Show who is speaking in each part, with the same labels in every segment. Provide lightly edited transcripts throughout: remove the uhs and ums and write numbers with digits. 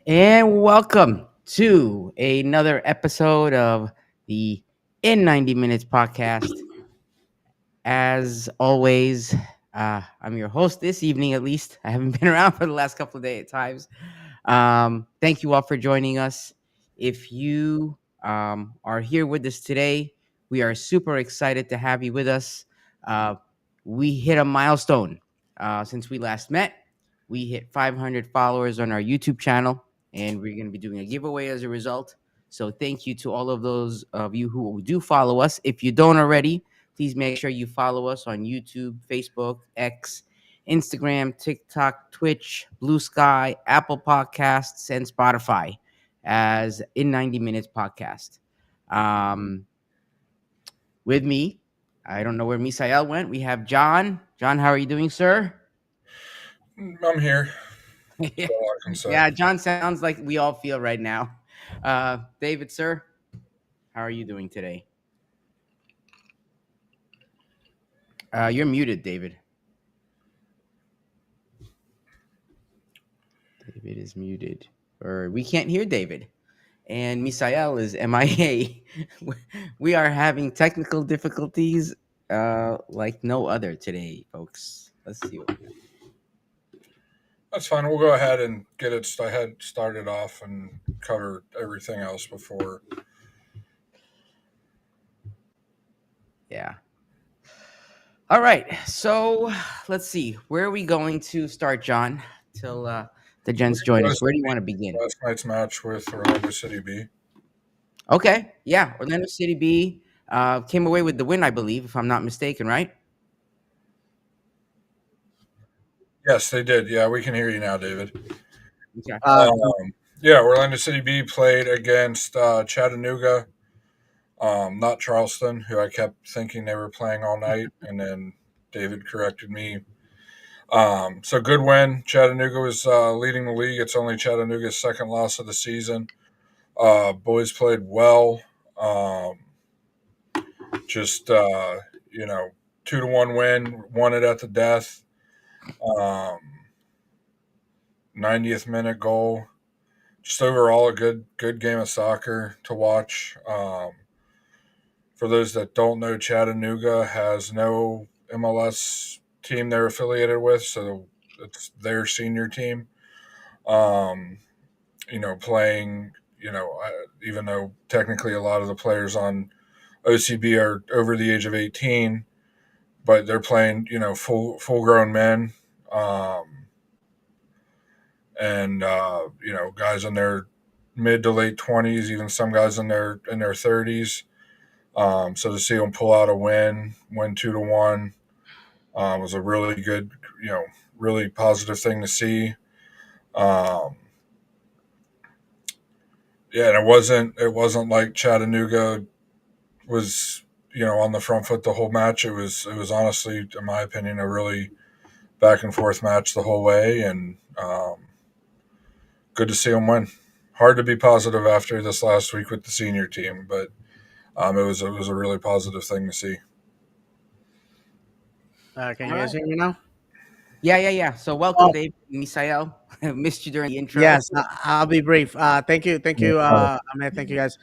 Speaker 1: And welcome to another episode of the In 90 Minutes podcast. As always, I'm your host this evening, at least. I haven't been around for the last couple of days at times. Thank you all for joining us. If you are here with us today, we are super excited to have you with us. Uh, we hit a milestone since we last met. We hit 500 followers on our YouTube channel, and we're going to be doing a giveaway as a result. So, thank you to all of those of you who do follow us. If you don't already, please make sure you follow us on YouTube, Facebook, X, Instagram, TikTok, Twitch, Blue Sky, Apple Podcasts, and Spotify as In 90 Minutes Podcast. Um, with me, I don't know where Misael went. We have John. John, how are you doing, sir?
Speaker 2: I'm here. That's all I can say.
Speaker 1: Yeah, John sounds like we all feel right now. David, sir, how are you doing today? You're muted, David. David is muted, or we can't hear David. And Misael is MIA. We are having technical difficulties like no other today, folks. Let's see what we got.
Speaker 2: That's fine. We'll go ahead and get it started off and cover everything else before.
Speaker 1: Yeah. All right. So let's see. Where are we going to start, John? Till the gents join us. Where do you want to begin?
Speaker 2: Last night's match with Orlando City B.
Speaker 1: Okay. Yeah. Orlando City B came away with the win, I believe, if I'm not mistaken, right?
Speaker 2: Yes, they did. Yeah, we can hear you now, David.
Speaker 1: Okay.
Speaker 2: Yeah, Orlando City B played against Chattanooga, not Charleston, who I kept thinking they were playing all night, and then David corrected me. So good win. Chattanooga was leading the league. It's only Chattanooga's second loss of the season. Boys played well. Um, just you know, 2-1 win, won it at the death. Um, 90th minute goal. Just overall a good game of soccer to watch. For those that don't know, Chattanooga has no MLS team they're affiliated with, so it's their senior team. Um, playing. Even though technically a lot of the players on OCB are over the age of 18, but they're playing, full grown men, and guys in their mid to late 20s, even some guys in their 30s. So to see them pull out a win 2-1, was a really good, really positive thing to see. Um, yeah, and it wasn't like Chattanooga was on the front foot the whole match. It was honestly, in my opinion, a really back and forth match the whole way, and good to see them win. Hard to be positive after this last week with the senior team, but it was a really positive thing to see.
Speaker 3: Can
Speaker 1: All
Speaker 3: you guys
Speaker 1: right.
Speaker 3: hear me now?
Speaker 1: Yeah. So welcome,
Speaker 3: Oh,
Speaker 1: Dave. Misael. Missed you during the intro.
Speaker 3: yes, I'll be brief. Thank you, Ahmed. Thank you, guys.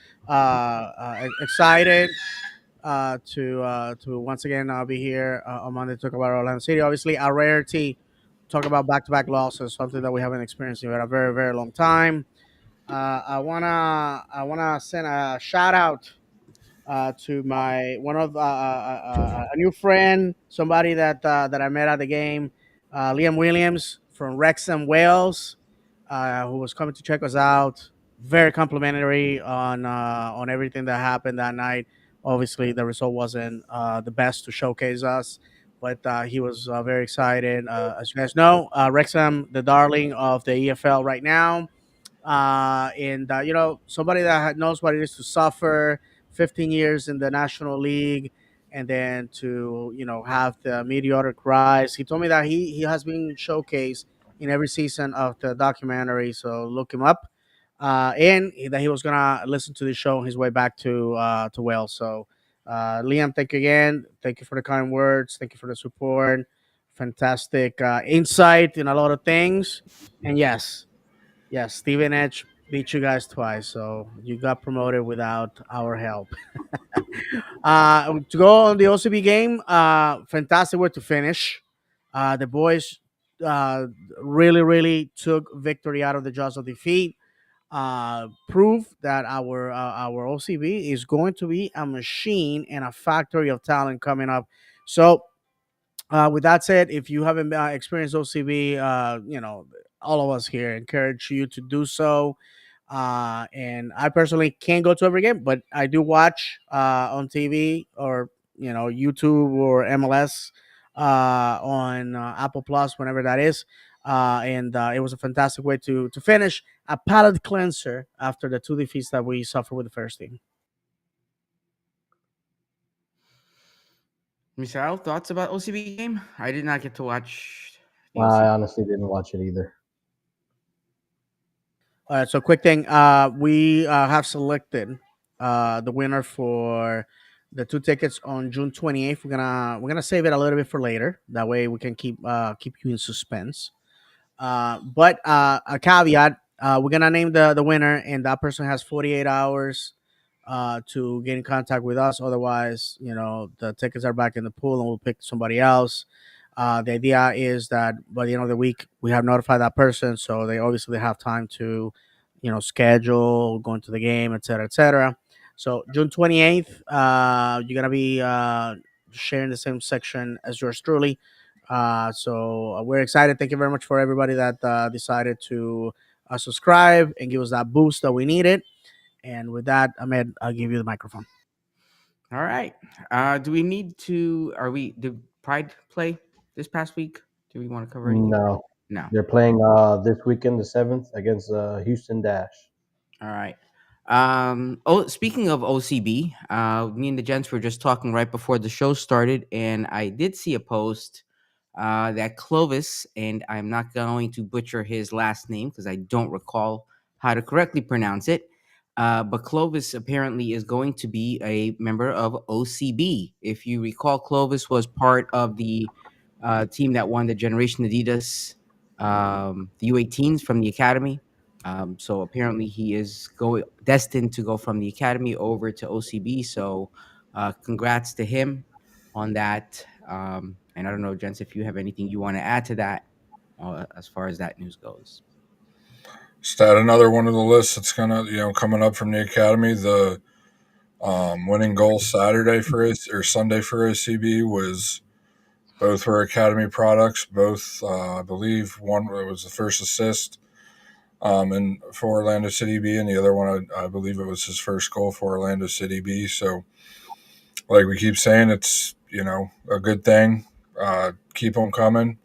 Speaker 3: Excited to once again be here on Monday to talk about Orlando City. Obviously, a rarity. Talk about back-to-back losses, something that we haven't experienced in a very, very long time. I wanna send a shout out to my one of a new friend, somebody that I met at the game, Liam Williams from Wrexham, Wales, who was coming to check us out. Very complimentary on everything that happened that night. Obviously, the result wasn't the best to showcase us, but he was very excited. As you guys know, Wrexham, the darling of the EFL right now, and somebody that knows what it is to suffer 15 years in the National League, and then to have the meteoric rise. He told me that he has been showcased in every season of the documentary, so look him up. And that he was gonna listen to the show on his way back to Wales. So Liam, thank you again. Thank you for the kind words. Thank you for the support. Fantastic insight in a lot of things. And yes, Yes, Steven Edge beat you guys twice, so you got promoted without our help. To go on the OCB game, fantastic way to finish. The boys uh, really took victory out of the jaws of defeat. Prove that our OCB is going to be a machine and a factory of talent coming up. So with that said, if you haven't experienced OCB, all of us here encourage you to do so. And I personally can't go to every game, but I do watch on TV or YouTube or MLS on Apple Plus whenever that is. And it was a fantastic way to finish a palate cleanser after the two defeats that we suffered with the first team.
Speaker 1: Michelle, thoughts about OCB game? I did not get to watch the
Speaker 4: I
Speaker 1: OCB.
Speaker 4: honestly didn't watch it either.
Speaker 3: All right, so quick thing. We have selected the winner for the two tickets on June 28th. We're gonna save it a little bit for later. That way we can keep you in suspense. But a caveat: we're gonna name the winner, and that person has 48 hours to get in contact with us. Otherwise, the tickets are back in the pool, and we'll pick somebody else. The idea is that by the end of the week, we have notified that person, so they obviously have time to, schedule going to the game, etc., etc. So June 28th, you're gonna be sharing the same section as yours truly. So we're excited. Thank you very much for everybody that decided to subscribe and give us that boost that we needed. And with that, Ahmed, I'll give you the microphone.
Speaker 1: All right. Do we need to? Did Pride play this past week? Do we want to cover anything?
Speaker 4: No,
Speaker 1: No.
Speaker 4: they're playing this weekend, the 7th, against Houston Dash.
Speaker 1: All right. Speaking of OCB, me and the gents were just talking right before the show started, and I did see a post that Clovis, and I'm not going to butcher his last name because I don't recall how to correctly pronounce it. But Clovis apparently is going to be a member of OCB. If you recall, Clovis was part of the team that won the Generation Adidas, the U18s from the academy. So apparently he is destined to go from the academy over to OCB. So congrats to him on that. And I don't know, gents, if you have anything you want to add to that as far as that news goes.
Speaker 2: Is that another one of the lists that's gonna coming up from the academy? The winning goal Saturday for or Sunday for OCB was both were academy products. Both I believe one was the first assist and for Orlando City B, and the other one I believe it was his first goal for Orlando City B. So like we keep saying, it's a good thing. Keep them coming.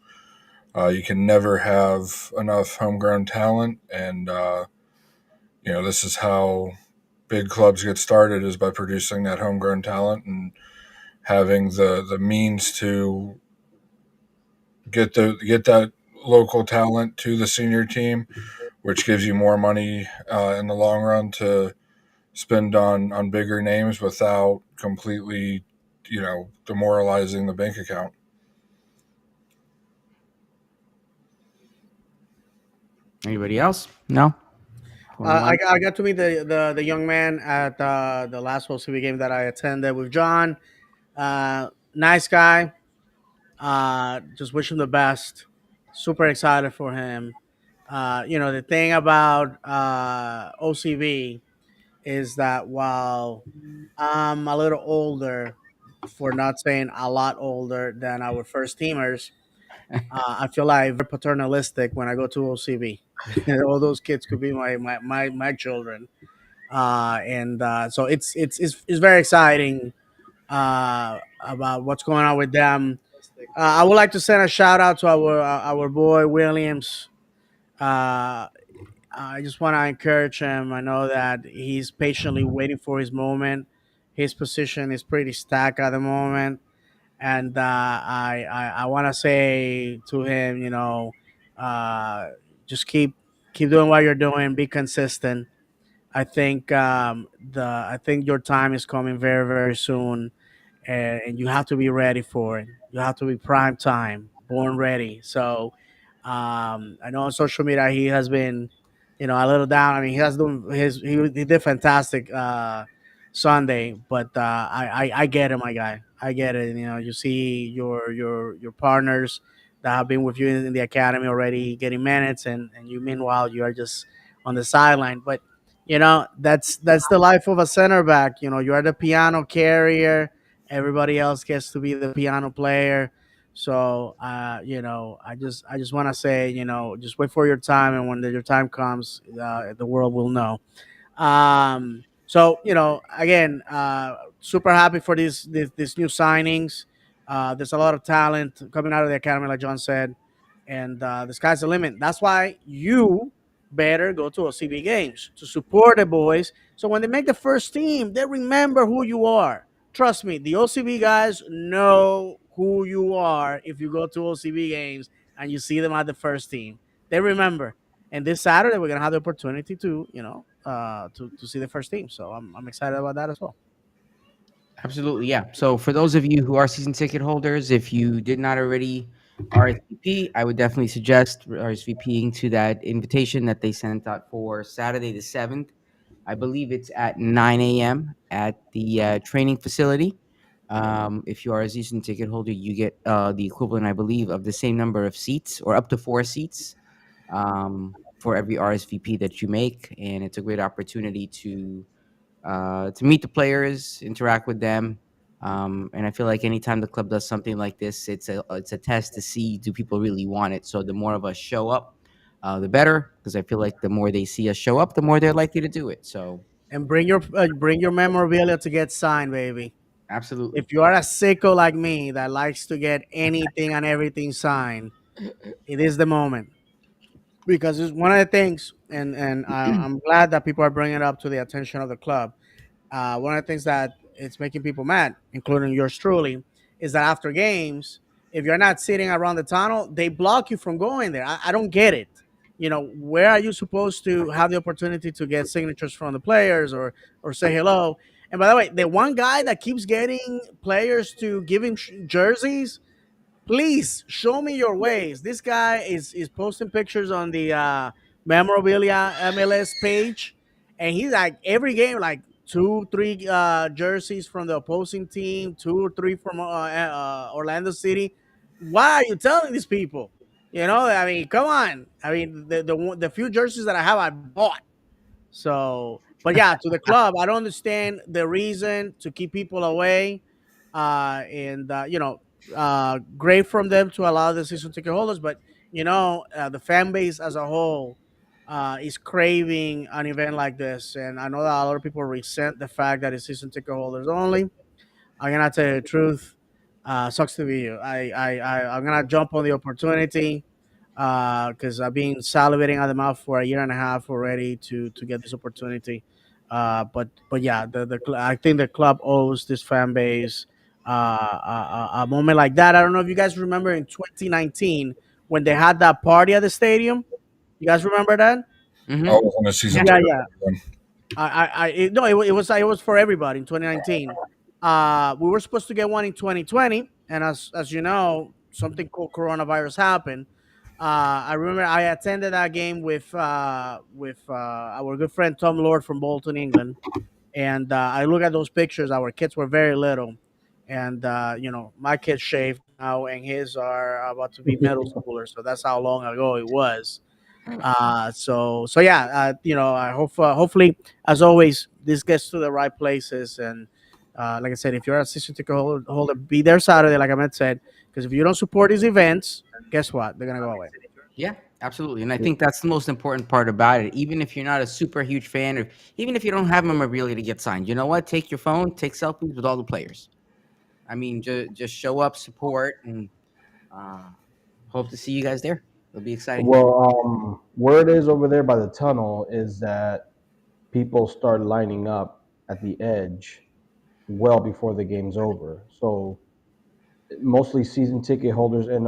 Speaker 2: You can never have enough homegrown talent, and this is how big clubs get started, is by producing that homegrown talent and having the means to get that local talent to the senior team, which gives you more money in the long run to spend on bigger names without completely demoralizing the bank account.
Speaker 1: Anybody else? No.
Speaker 3: I got to meet the young man at the last OCB game that I attended with John. Nice guy. Just wish him the best. Super excited for him. The thing about OCB is that while I'm a little older, for not saying a lot older than our first teamers, I feel like very paternalistic when I go to OCB. All those kids could be my children, and so it's very exciting about what's going on with them. I would like to send a shout out to our boy Williams. Uh, I just want to encourage him. I know that he's patiently waiting for his moment. His position is pretty stacked at the moment, and I want to say to him, uh, just keep doing what you're doing. Be consistent. I think your time is coming very soon, and you have to be ready for it. You have to be prime time, born ready. So I know on social media he has been a little down. I mean, he has done he did fantastic Sunday, but I get it, my guy. I get it. You see your partners that have been with you in the academy already getting minutes, and you meanwhile you are just on the sideline. But that's the life of a center back. You are the piano carrier. Everybody else gets to be the piano player. So I just want to say, just wait for your time, and when your time comes, the world will know. So again, super happy for these new signings. There's a lot of talent coming out of the academy, like John said, and the sky's the limit. That's why you better go to OCB games to support the boys. So when they make the first team, they remember who you are. Trust me, the OCB guys know who you are if you go to OCB games and you see them at the first team. They remember. And this Saturday, we're gonna have the opportunity to, to see the first team. So I'm excited about that as well.
Speaker 1: Absolutely, yeah. So for those of you who are season ticket holders, if you did not already RSVP, I would definitely suggest RSVPing to that invitation that they sent out for Saturday the 7th. I believe it's at 9 a.m. at the training facility. If you are a season ticket holder, you get the equivalent, I believe, of the same number of seats or up to 4 seats for every RSVP that you make. And it's a great opportunity to meet the players, interact with them. And I feel like anytime the club does something like this, it's a test to see, do people really want it. So the more of us show up, the better, because I feel like the more they see us show up, the more they're likely to do it. So
Speaker 3: And bring your memorabilia to get signed, baby.
Speaker 1: absolutely.
Speaker 3: If you are a sicko like me that likes to get anything and everything signed, it is the moment, because it's one of the things, and I'm glad that people are bringing it up to the attention of the club. One of the things that it's making people mad, including yours truly, is that after games, if you're not sitting around the tunnel, they block you from going there. I don't get it. Where are you supposed to have the opportunity to get signatures from the players, or say hello? And by the way, the one guy that keeps getting players to give him jerseys, please show me your ways. This guy is posting pictures on the memorabilia MLS page, and he's like every game like two, three jerseys from the opposing team, two or three from Orlando City. Why are you telling these people? I mean, come on. I mean, the few jerseys that I have, I bought. So, but yeah, to the club, I don't understand the reason to keep people away. And great from them to allow the season ticket holders, but the fan base as a whole is craving an event like this, and I know that a lot of people resent the fact that it's season ticket holders only. I'm gonna tell you the truth. Sucks to be you. I'm gonna jump on the opportunity because I've been salivating at the mouth for a year and a half already to get this opportunity. But yeah, I think the club owes this fan base a moment like that. I don't know if you guys remember in 2019 when they had that party at the stadium. You guys remember that?
Speaker 2: I
Speaker 1: Hmm.
Speaker 2: was on a season
Speaker 3: Yeah,
Speaker 2: ticket.
Speaker 3: yeah. No, it was for everybody in 2019. We were supposed to get one in 2020, and as you know, something called coronavirus happened. I remember I attended that game with our good friend Tom Lord from Bolton, England, and I look at those pictures. Our kids were very little, and my kids shaved now, and his are about to be middle schoolers. So that's how long ago it was. So yeah, I hope hopefully, as always, this gets to the right places. And like I said, if you're a season ticket holder, be there Saturday, like Ahmed said, because if you don't support these events, guess what? They're gonna go away.
Speaker 1: Yeah, absolutely. And I think that's the most important part about it. Even if you're not a super huge fan, or even if you don't have memorabilia to get signed, you know what? Take your phone, take selfies with all the players. I mean, just show up, support, and uh, hope to see you guys there. It'll be exciting.
Speaker 4: Well, word is over there by the tunnel is that people start lining up at the edge well before the game's over. So mostly season ticket holders and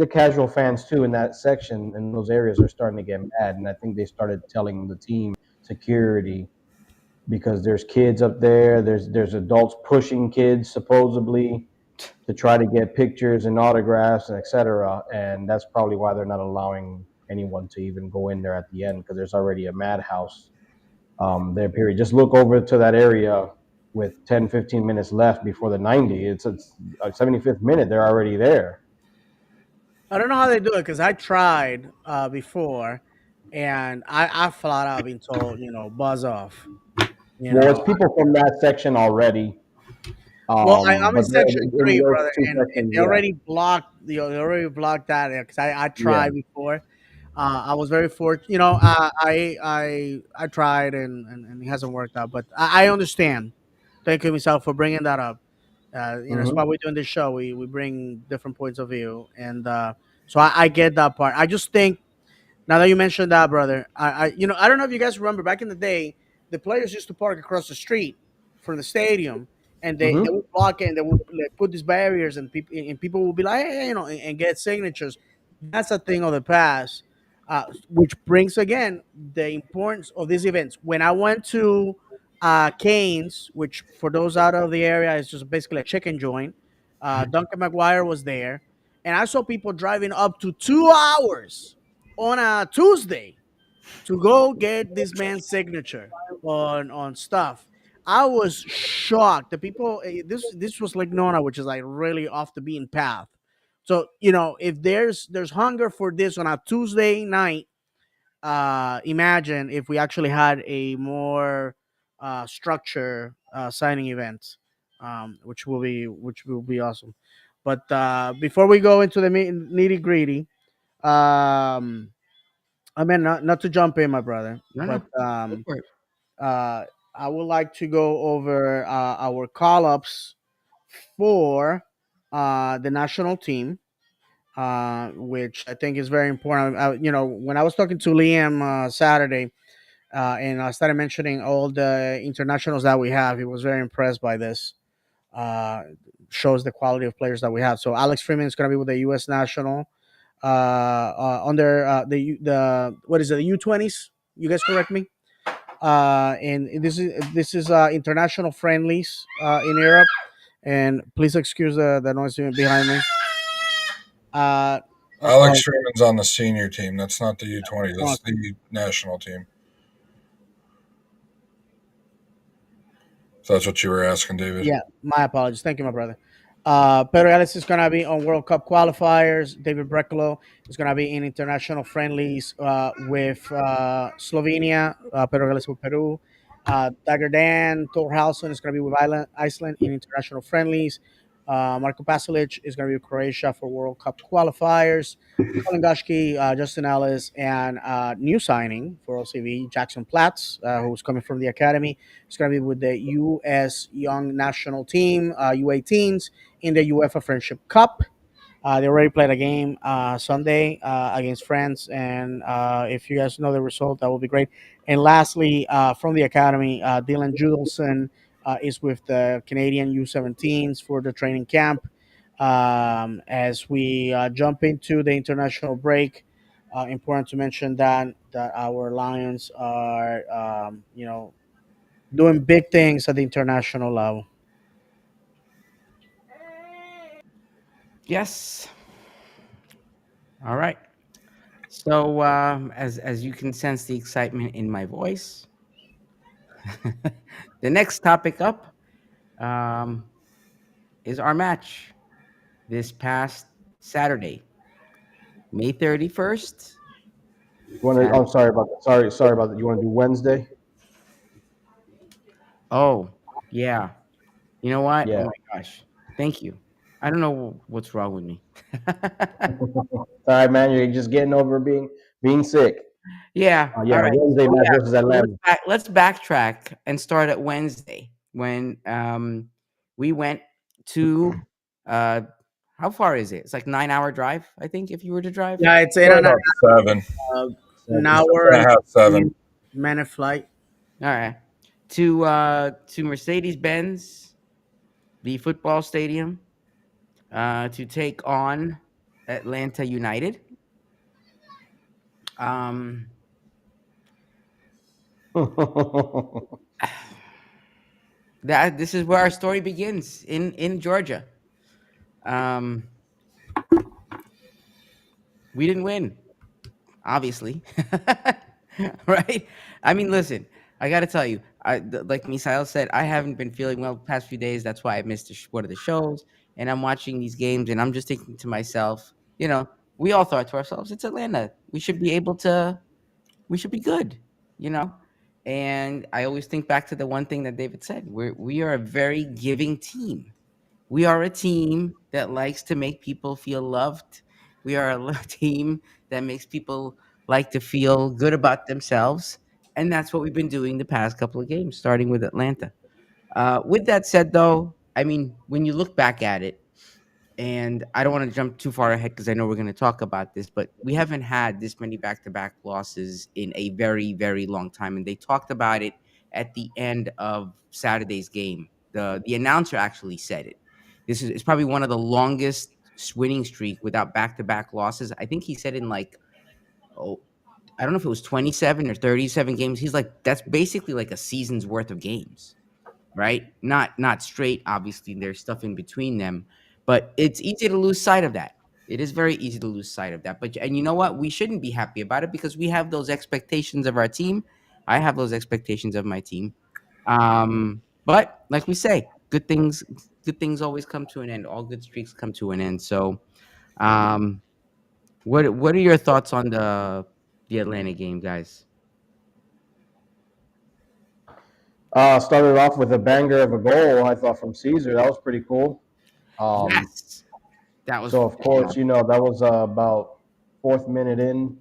Speaker 4: the casual fans too in that section in those areas are starting to get mad. And I think they started telling the team security because there's kids up there. There's adults pushing kids supposedly to try to get pictures and autographs and etc. And that's probably why they're not allowing anyone to even go in there at the end because there's already a madhouse there. Period. Just look over to that area with 10, 15 minutes left before the 90. It's 75th minute. They're already there.
Speaker 3: I don't know how they do it because I tried before, and I flat out been told, buzz off. You
Speaker 4: Well, it's
Speaker 3: know,
Speaker 4: people from that section already.
Speaker 3: well, I'm in
Speaker 4: But
Speaker 3: section
Speaker 4: in
Speaker 3: 3,
Speaker 4: those
Speaker 3: brother,
Speaker 4: two
Speaker 3: and
Speaker 4: sections,
Speaker 3: they
Speaker 4: yeah,
Speaker 3: already blocked that because I
Speaker 4: yeah.
Speaker 3: tried before. I was very fortunate. I tried and it hasn't worked out, but I understand. Thank you, Michelle, for bringing that up. That's
Speaker 4: Hmm.
Speaker 3: why we're doing this show. We bring different points of view, and so I get that part. I just think now that you mentioned that, brother, I don't know if you guys remember back in the day, the players used to park across the street from the stadium, and they
Speaker 4: Hmm.
Speaker 3: would block it, and they would like, put these barriers, and people would be like, hey, and get signatures. That's a thing of the past, which brings again the importance of these events. When I went to Canes, which for those out of the area is just basically a chicken joint, Duncan McGuire was there, and I saw people driving up to 2 hours on a Tuesday to go get this man's signature on stuff. I was shocked. The people this was like Nona, which is like really off the beaten path. So if there's hunger for this on a Tuesday night, imagine if we actually had a more structure signing event, which will be awesome. But before we go into the nitty gritty, um, I mean, not to jump in, my brother,
Speaker 1: No,
Speaker 3: but
Speaker 1: no. Go for it.
Speaker 3: uh, I would like to go over our call ups for the national team, which I think is very important. When I was talking to Liam Saturday, and I started mentioning all the internationals that we have, he was very impressed by this. Uh, Shows the quality of players that we have. So Alex Freeman is going to be with the U.S. national under the what is it, the U20s? You guys correct me. And this is international friendlies in Europe. And please excuse the noise behind me. Uh,
Speaker 2: Alex
Speaker 3: oh,
Speaker 2: Freeman's on the senior team. That's not the U20.
Speaker 3: oh,
Speaker 2: That's the national team. So that's what you were asking, David.
Speaker 3: yeah, my apologies. Thank you, my brother. Pedro Ellis is going to be on World Cup qualifiers. David Brekalo is going to be in international friendlies with Slovenia. Pedro Ellis with Peru. Dagger Dan Thorhausen is going to be with Iceland in international friendlies. Marko Pasalic is going to be with Croatia for World Cup qualifiers. Colin Goshke, Justin Ellis, and new signing for OCV, Jackson Platts, who's coming from the academy. He's going to be with the U.S. Young National Team, U18s, in the UEFA Friendship Cup. They already played a game Sunday against France, and if you guys know the result, that would be great. And lastly, from the academy, Dylan Judelson is with the Canadian U17s for the training camp. As we jump into the international break, important to mention that our Lions are, doing big things at the international level.
Speaker 1: Yes. All right. So, as you can sense the excitement in my voice, the next topic up um, is our match this past Saturday, May 31st.
Speaker 4: You want to?
Speaker 1: At
Speaker 4: I'm sorry about that. Sorry about that. You want to do Wednesday?
Speaker 1: oh yeah, you know what? Oh
Speaker 4: Yeah.
Speaker 1: my gosh, thank you. I don't know what's wrong with me.
Speaker 4: All right, man. You're just getting over being sick.
Speaker 1: Yeah.
Speaker 4: Yeah,
Speaker 1: All right.
Speaker 4: Wednesday
Speaker 1: So
Speaker 4: match
Speaker 1: yeah.
Speaker 4: versus
Speaker 1: So
Speaker 4: Atlanta.
Speaker 1: let's backtrack and start at Wednesday when we went to uh how far is it? It's like 9 hour drive, I think, if you were to drive.
Speaker 3: Yeah, it's eight
Speaker 2: Probably
Speaker 3: and a
Speaker 2: about seven,
Speaker 3: uh, an
Speaker 4: Seven.
Speaker 3: hour
Speaker 2: and a
Speaker 3: and
Speaker 2: half, 7.
Speaker 3: 15-minute flight.
Speaker 1: All right. To Mercedes Benz, the football stadium, to take on Atlanta United. Um that this is where our story begins in Georgia. Um we didn't win. obviously. Right? I mean, listen, I got to tell you, like Misael said, I haven't been feeling well the past few days. That's why I missed one of the shows. And I'm watching these games and I'm just thinking to myself, we all thought to ourselves, it's Atlanta. We should be good, you know? And I always think back to the one thing that David said. We are a very giving team. We are a team that likes to make people feel loved. We are a team that makes people like to feel good about themselves. And that's what we've been doing the past couple of games, starting with Atlanta. With that said, though, I mean, when you look back at it, and I don't want to jump too far ahead because I know we're going to talk about this, but we haven't had this many back-to-back losses in a very, very long time. And they talked about it at the end of Saturday's game. The announcer actually said it. This is it's probably one of the longest winning streak without back-to-back losses. I think he said in like, oh, I don't know if it was 27 or 37 games. He's like, that's basically like a season's worth of games, right? Not straight. Obviously, there's stuff in between them, but it's easy to lose sight of that. It is very easy to lose sight of that. But and you know what? We shouldn't be happy about it because we have those expectations of our team. I have those expectations of my team. But like we say, good things always come to an end. All good streaks come to an end. So, um, what are your thoughts on the Atlanta game, guys?
Speaker 4: Started off with a banger of a goal, I thought, from Caesar. That was pretty cool.
Speaker 1: Yes, that was
Speaker 4: So, of course, that was about fourth minute in.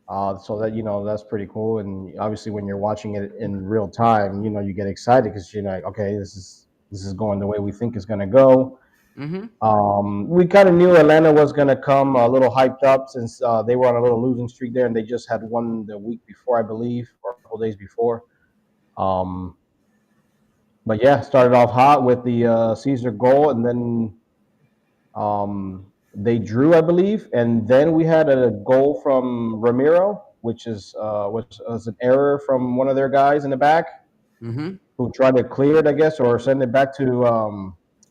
Speaker 4: So that that's pretty cool, and obviously when you're watching it in real time, you get excited because you're like, okay, this is going the way we think it's going to go.
Speaker 1: mm-hmm.
Speaker 4: We kind of knew Atlanta was going to come a little hyped up since they were on a little losing streak there, and they just had won the week before, I believe, or a couple days before. Um, but yeah, started off hot with the Caesar goal, and then they drew, I believe, and then we had a goal from Ramiro, which was an error from one of their guys in the back
Speaker 1: Mm-hmm.
Speaker 4: who tried to clear it, I guess, or send it back to.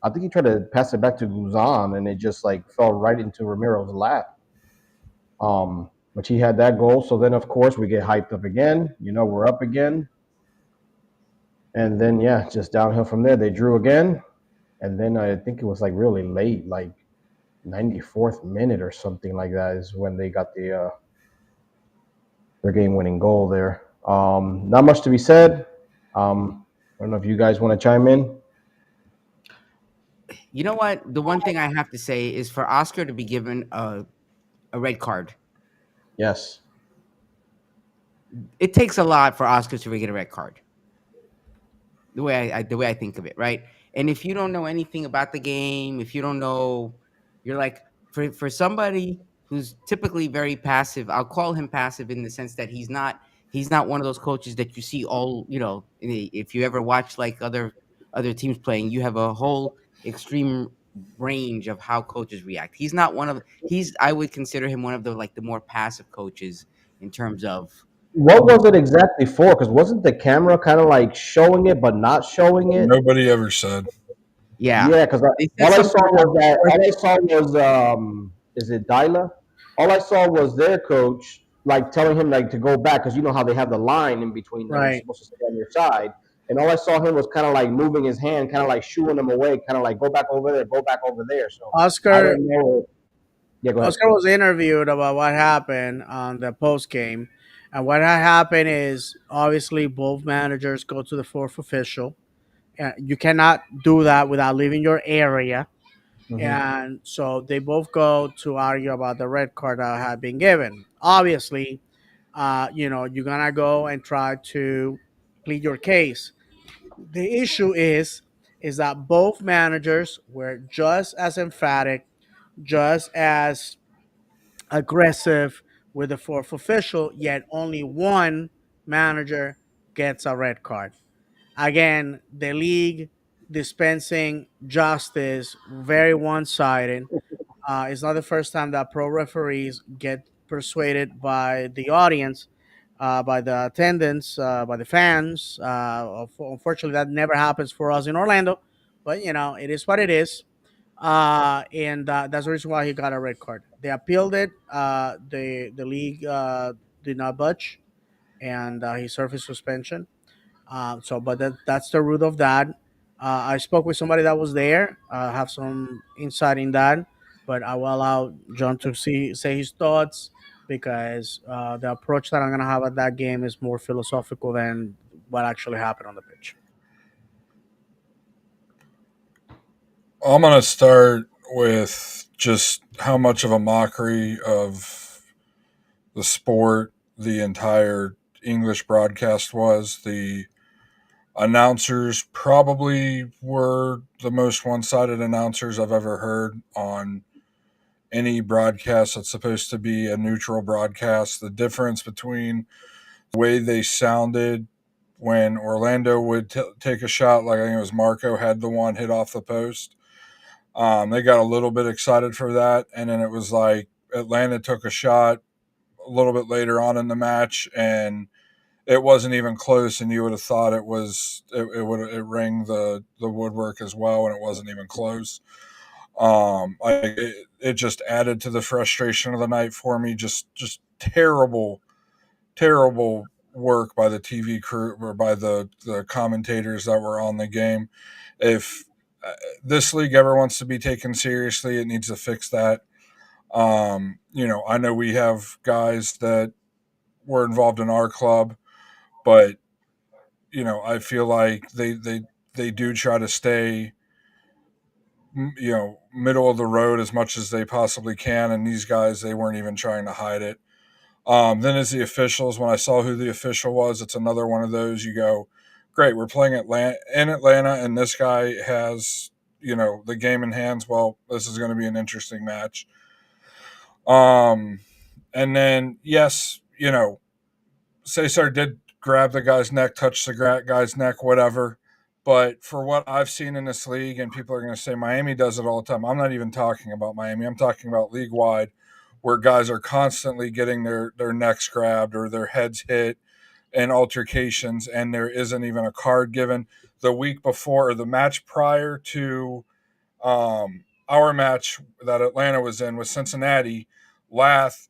Speaker 4: I think he tried to pass it back to Guzan, and it just like fell right into Ramiro's lap. But he had that goal, so then of course we get hyped up again. We're up again, and then yeah, just downhill from there. They drew again, and then I think it was like really late, like 94th minute or something like that is when they got their game-winning goal there. Not much to be said. I don't know if you guys want to chime in.
Speaker 1: You know what? The one thing I have to say is for Oscar to be given a red card.
Speaker 4: Yes.
Speaker 1: It takes a lot for Oscar to get a red card. The way I think of it, right? And if you don't know anything about the game, if you don't know, you're like for somebody who's typically very passive. I'll call him passive in the sense that he's not one of those coaches that you see all. If you ever watch like other teams playing, you have a whole extreme range of how coaches react. He's not one of he's I would consider him one of the more passive coaches in terms of
Speaker 4: What was it exactly for? Because wasn't the camera kind of like showing it but not showing it?
Speaker 2: Nobody ever said.
Speaker 1: yeah.
Speaker 4: Yeah, because
Speaker 1: They said
Speaker 4: all I
Speaker 1: something
Speaker 4: saw was
Speaker 1: about
Speaker 4: that. All I saw was is it Dyla? All I saw was their coach like telling him like to go back because you know how they have the line in between them. You're
Speaker 3: Right.
Speaker 4: supposed to stay on your side, and all I saw him was kind of like moving his hand, kind of like shooing them away, kind of like go back over there, go back over there. So I
Speaker 3: Oscar
Speaker 4: don't know. Yeah, go ahead.
Speaker 3: Oscar was interviewed about what happened on the post game, and what had happened is obviously both managers go to the fourth official. You cannot do that without leaving your area,
Speaker 4: Hmm.
Speaker 3: and so they both go to argue about the red card that had been given. Obviously, you're gonna go and try to plead your case. The issue is that both managers were just as emphatic, just as aggressive with the fourth official, yet only one manager gets a red card. Again, the league dispensing justice very one sided. It's not the first time that pro referees get persuaded by the audience, by the attendance, by the fans. Unfortunately, that never happens for us in Orlando, but it is what it is. And that's the reason why he got a red card. They appealed it. The league did not budge, and he served his suspension. But that's the root of that. I spoke with somebody that was there. Have some insight in that, but I will allow John to say his thoughts because the approach that I'm gonna have at that game is more philosophical than what actually happened on the pitch.
Speaker 2: I'm going to start with just how much of a mockery of the sport the entire English broadcast was. The announcers probably were the most one sided announcers I've ever heard on any broadcast that's supposed to be a neutral broadcast. The difference between the way they sounded when Orlando would take a shot, like I think it was Marco had the one hit off the post. They got a little bit excited for that, and then it was like Atlanta took a shot a little bit later on in the match, and it wasn't even close, and you would have thought it was it rang the woodwork as well, and it wasn't even close. It just added to the frustration of the night for me. Just terrible, terrible work by the TV crew or by the commentators that were on the game. If this league ever wants to be taken seriously, it needs to fix that. I know we have guys that were involved in our club, but I feel like they do try to stay middle of the road as much as they possibly can, and these guys, they weren't even trying to hide it. Then as the officials, when I saw who the official was, it's another one of those you go, great, we're playing in Atlanta, and this guy has the game in hands. Well, this is going to be an interesting match. And then yes, Cesar did grab the guy's neck, touch the guy's neck, whatever. But for what I've seen in this league, and people are going to say Miami does it all the time. I'm not even talking about Miami. I'm talking about league wide, where guys are constantly getting their necks grabbed or their heads hit in altercations, and there isn't even a card given. The week before, or the match prior to our match that Atlanta was in with Cincinnati, Lath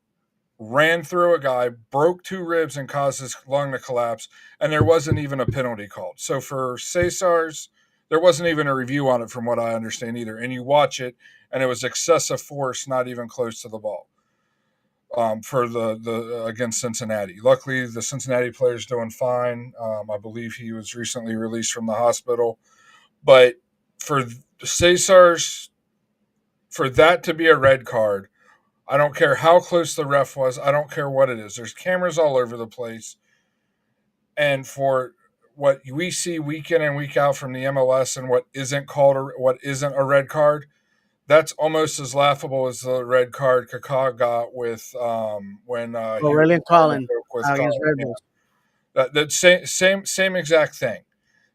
Speaker 2: ran through a guy, broke 2 ribs, and caused his lung to collapse, and there wasn't even a penalty called. So for Cesar's, there wasn't even a review on it from what I understand either. And you watch it, and it was excessive force, not even close to the ball for the against Cincinnati. Luckily, the Cincinnati player's doing fine. I believe he was recently released from the hospital. But for Cesar's, for that to be a red card, I don't care how close the ref was. I don't care what it is. There's cameras all over the place. And for what we see week in and week out from the MLS and what isn't called or what isn't a red card, that's almost as laughable as the red card Kaká got with when
Speaker 3: Aurelian Collin against Red Bulls.
Speaker 2: That same exact thing.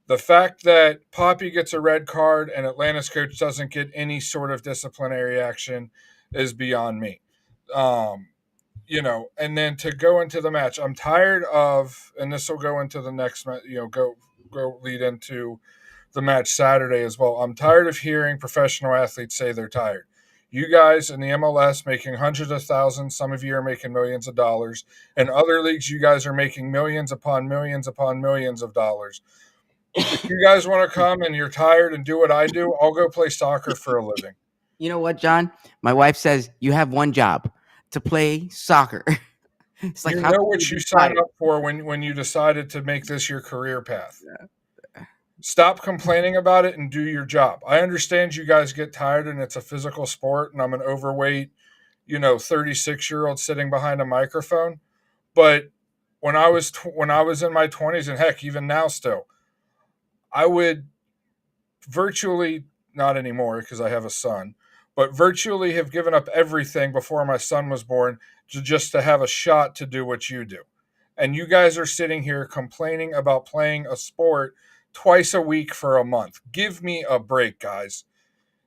Speaker 2: The fact that Poppy gets a red card and Atlanta's coach doesn't get any sort of disciplinary action is beyond me. And then to go into the match, I'm tired of, and this will go into the next, go lead into the match Saturday as well. I'm tired of hearing professional athletes say they're tired. You guys in the MLS making hundreds of thousands, some of you are making millions of dollars. In other leagues, you guys are making millions upon millions upon millions of dollars. If you guys want to come and you're tired and do what I do, I'll go play soccer for a living.
Speaker 1: You know what, John? My wife says you have one job, to play soccer.
Speaker 2: It's like, you know what you signed up for when you decided to make this your career path. Yeah. Stop complaining about it and do your job. I understand you guys get tired and it's a physical sport, and I'm an overweight, 36-year-old sitting behind a microphone. But when I was in my 20s, and heck, even now still, I would virtually, not anymore because I have a son, but virtually have given up everything before my son was born just to have a shot to do what you do. And you guys are sitting here complaining about playing a sport twice a week for a month. Give me a break, guys.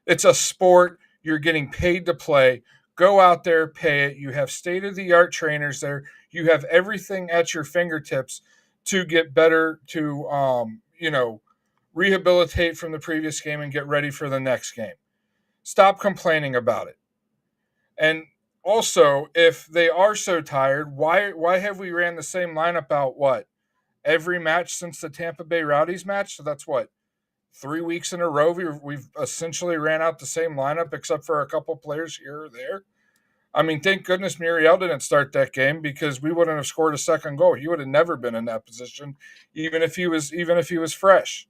Speaker 2: It's a sport. You're getting paid to play. Go out there, pay it. You have state-of-the-art trainers there. You have everything at your fingertips to get better, to, rehabilitate from the previous game and get ready for the next game. Stop complaining about it. And also, if they are so tired, why have we ran the same lineup out what every match since the Tampa Bay Rowdies match? So that's what 3 weeks in a row we've essentially ran out the same lineup except for a couple players here or there. I mean, thank goodness Muriel didn't start that game because we wouldn't have scored a second goal. He would have never been in that position, even if he was fresh.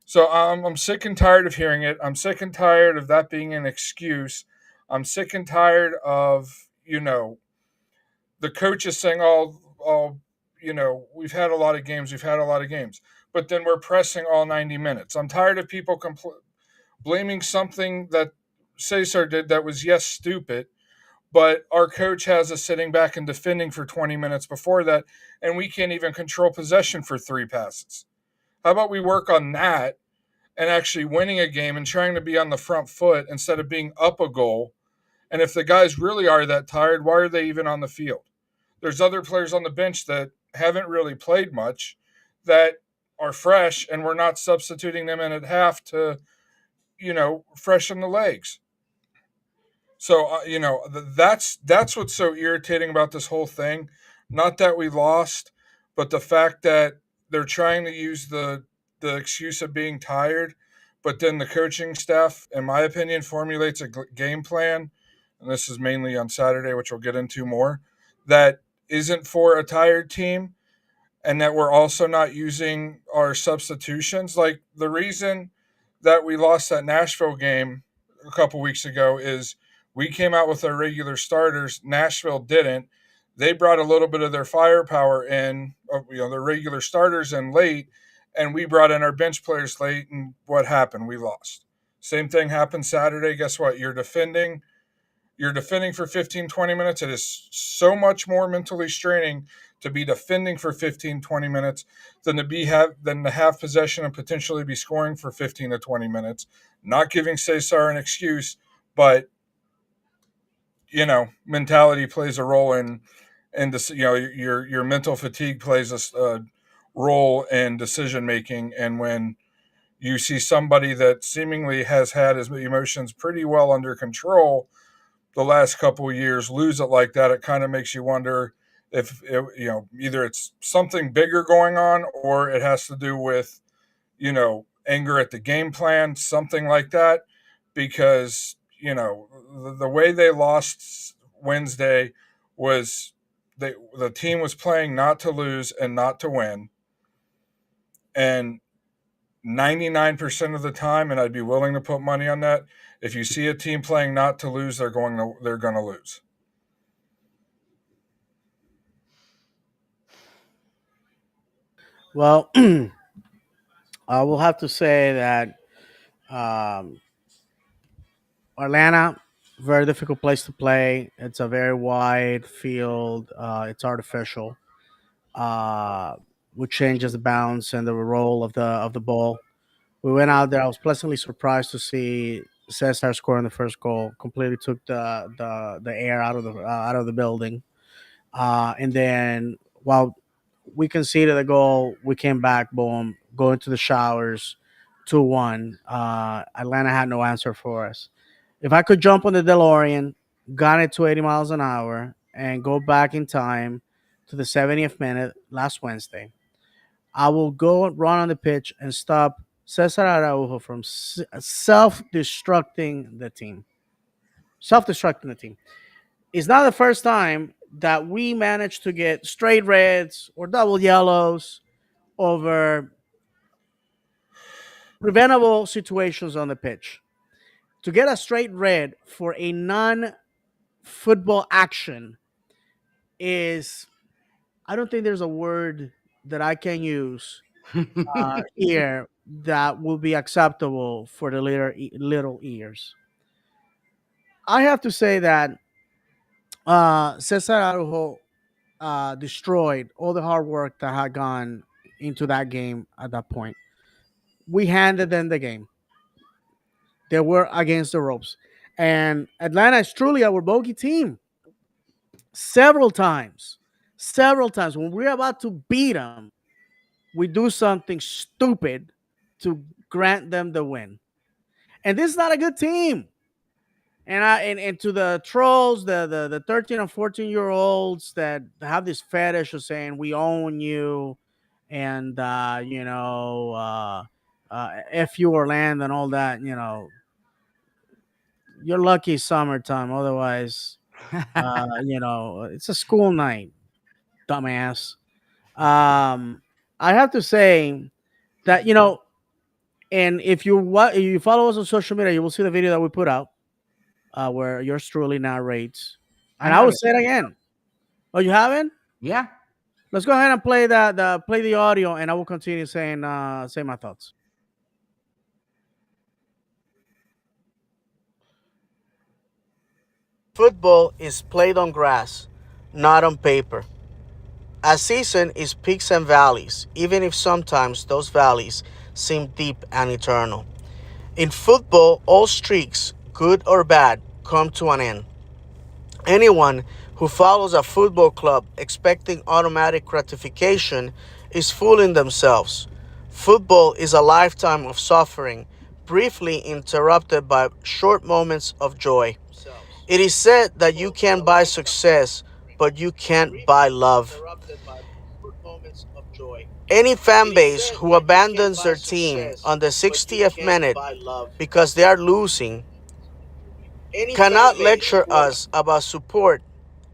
Speaker 2: So I'm sick and tired of hearing it. I'm sick and tired of that being an excuse. I'm sick and tired of the coaches saying, "Oh, we've had a lot of games. We've had a lot of games," but then we're pressing all 90 minutes. I'm tired of people blaming something that Cesar did that was yes stupid, but our coach has us sitting back and defending for 20 minutes before that, and we can't even control possession for 3 passes. How about we work on that and actually winning a game and trying to be on the front foot instead of being up a goal? And if the guys really are that tired, why are they even on the field? There's other players on the bench that haven't really played much that are fresh, and we're not substituting them in at half to, freshen the legs. So that's what's so irritating about this whole thing. Not that we lost, but the fact that they're trying to use the excuse of being tired, but then the coaching staff, in my opinion, formulates a game plan, and this is mainly on Saturday, which we'll get into more, that isn't for a tired team, and that we're also not using our substitutions. Like the reason that we lost that Nashville game a couple weeks ago is we came out with our regular starters. Nashville didn't. They brought a little bit of their firepower in, their regular starters in late, and we brought in our bench players late. And what happened? We lost. Same thing happened Saturday. Guess what? You're defending for 15, 20 minutes. It is so much more mentally straining to be defending for 15, 20 minutes than to have possession and potentially be scoring for 15 to 20 minutes. Not giving Cesar an excuse, but mentality plays a role in this. Your mental fatigue plays a role in decision making, and when you see somebody that seemingly has had his emotions pretty well under control the last couple of years lose it like that, it kind of makes you wonder if either it's something bigger going on or it has to do with anger at the game plan, something like that. Because the way they lost Wednesday was the team was playing not to lose and not to win, and 99% of the time, and I'd be willing to put money on that, if you see a team playing not to lose, they're going to lose.
Speaker 3: Well, I will have to say that um, Atlanta, very difficult place to play. It's a very wide field. It's artificial, uh, which changes the bounce and the roll of the ball. We went out there. I was pleasantly surprised to see Cesar scoring the first goal. Completely took the air out of the building. And then while we conceded a goal, we came back. Boom, go into the showers, 2-1. Atlanta had no answer for us. If I could jump on the DeLorean, got it to 80 miles an hour, and go back in time to the 70th minute last Wednesday, I will go and run on the pitch and stop Cesar Araujo from self-destructing the team. Self-destructing the team. It's not the first time that we managed to get straight reds or double yellows over preventable situations on the pitch. To get a straight red for a non-football action is, I don't think there's a word that I can use here that will be acceptable for the little ears. I have to say that Cesar Araujo destroyed all the hard work that had gone into that game at that point. We handed them the game. They were against the ropes. And Atlanta is truly our bogey team. Several times, several times when we're about to beat them, we do something stupid to grant them the win. And this is not a good team. and to the trolls, the 13 and 14-year olds that have this fetish of saying we own you, and f you Orlando and all that. You're lucky summertime. Otherwise, it's a school night, dumbass. I have to say that and if you follow us on social media, you will see the video that we put out where yours truly narrates.
Speaker 1: I
Speaker 3: And I will
Speaker 1: have it.
Speaker 3: say it again. Oh, you haven't?
Speaker 1: Yeah.
Speaker 3: Let's go ahead and play play the audio, and I will continue say my thoughts. Football is played on grass, not on paper. A season is peaks and valleys, even if sometimes those valleys seem deep and eternal. In football, all streaks, good or bad, come to an end. Anyone who follows a football club expecting automatic gratification is fooling themselves. Football is a lifetime of suffering, briefly interrupted by short moments of joy. It is said that you can buy success, but you can't buy love. Any fan base who abandons their team on the 60th minute because they are losing cannot lecture us about support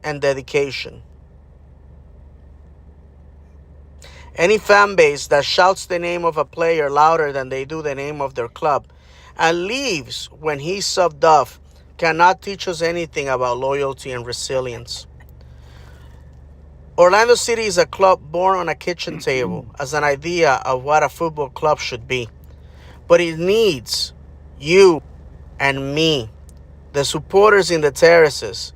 Speaker 3: and dedication. Any fan base that shouts the name of a player louder than they do the name of their club and leaves when he's subbed off cannot teach us anything about loyalty and resilience. Orlando City is a club born on a kitchen table as an idea of what a football club should be. But it needs you and me, the supporters in the terraces,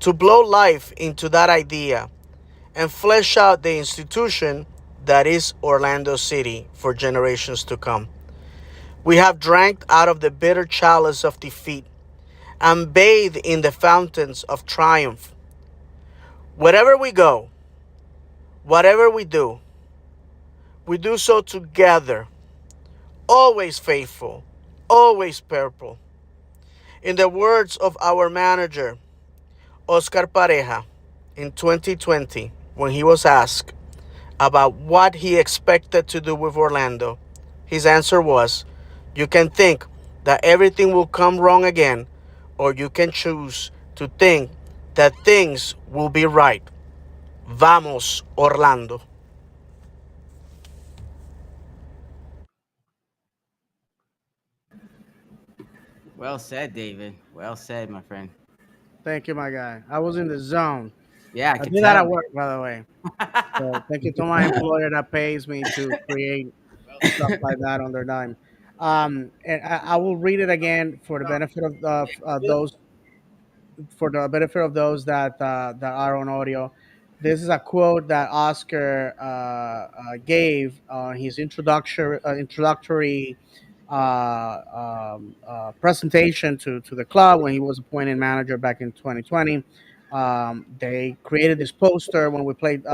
Speaker 3: to blow life into that idea and flesh out the institution that is Orlando City for generations to come. We have drank out of the bitter chalice of defeat and bathed in the fountains of triumph. Wherever we go, whatever we do so together, always faithful, always purple. In the words of our manager, Oscar Pareja, in 2020, when he was asked about what he expected to do with Orlando, his answer was, you can think that everything will come wrong again, or you can choose to think that things will be right. Vamos, Orlando.
Speaker 1: Well said, David. Well said, my friend.
Speaker 3: Thank you, my guy. I was in the zone.
Speaker 1: Yeah, I
Speaker 3: I
Speaker 1: could
Speaker 3: did that
Speaker 1: tell.
Speaker 3: at work, by the way. So thank you to my employer that pays me to create stuff like that on their dime. And I will read it again for the benefit of those that are on audio. This is a quote that Oscar gave on his introductory presentation to the club when he was appointed manager back in 2020. They created this poster when we played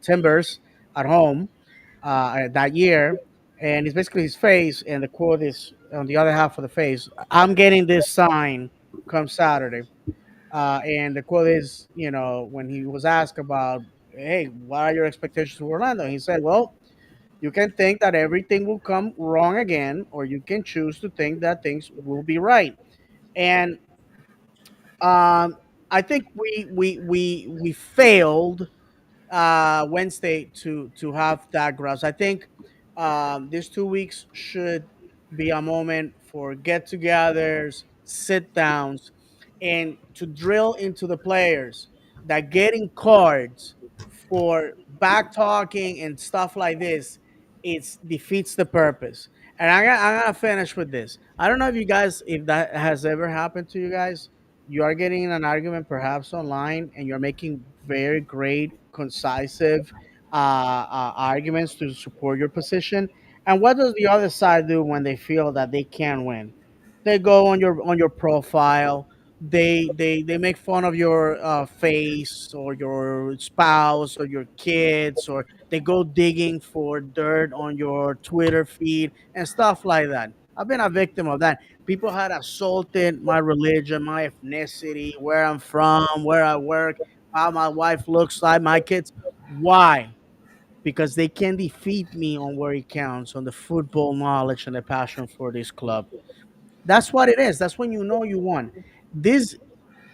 Speaker 3: Timbers at home that year, and it's basically his face, and the quote is on the other half of the face. I'm getting this sign come Saturday. And the quote is, when he was asked about, hey, what are your expectations for Orlando? He said, well, you can think that everything will come wrong again, or you can choose to think that things will be right. And um, I think we failed Wednesday to have that grasp. I think these 2 weeks should be a moment for get-togethers, sit-downs, and to drill into the players that getting cards for back talking and stuff like this, it defeats the purpose. And I'm gonna finish with this. I don't know if that has ever happened to you guys. You are getting in an argument perhaps online, and you're making very great concisive arguments to support your position. And what does the other side do when they feel that they can't win? They go on your profile. They make fun of your face or your spouse or your kids, or they go digging for dirt on your Twitter feed and stuff like that. I've been a victim of that. People had assaulted my religion, my ethnicity, where I'm from, where I work, how my wife looks like, my kids. Why? Because they can defeat me on where it counts, on the football knowledge and the passion for this club. That's what it is. That's when you know you won. This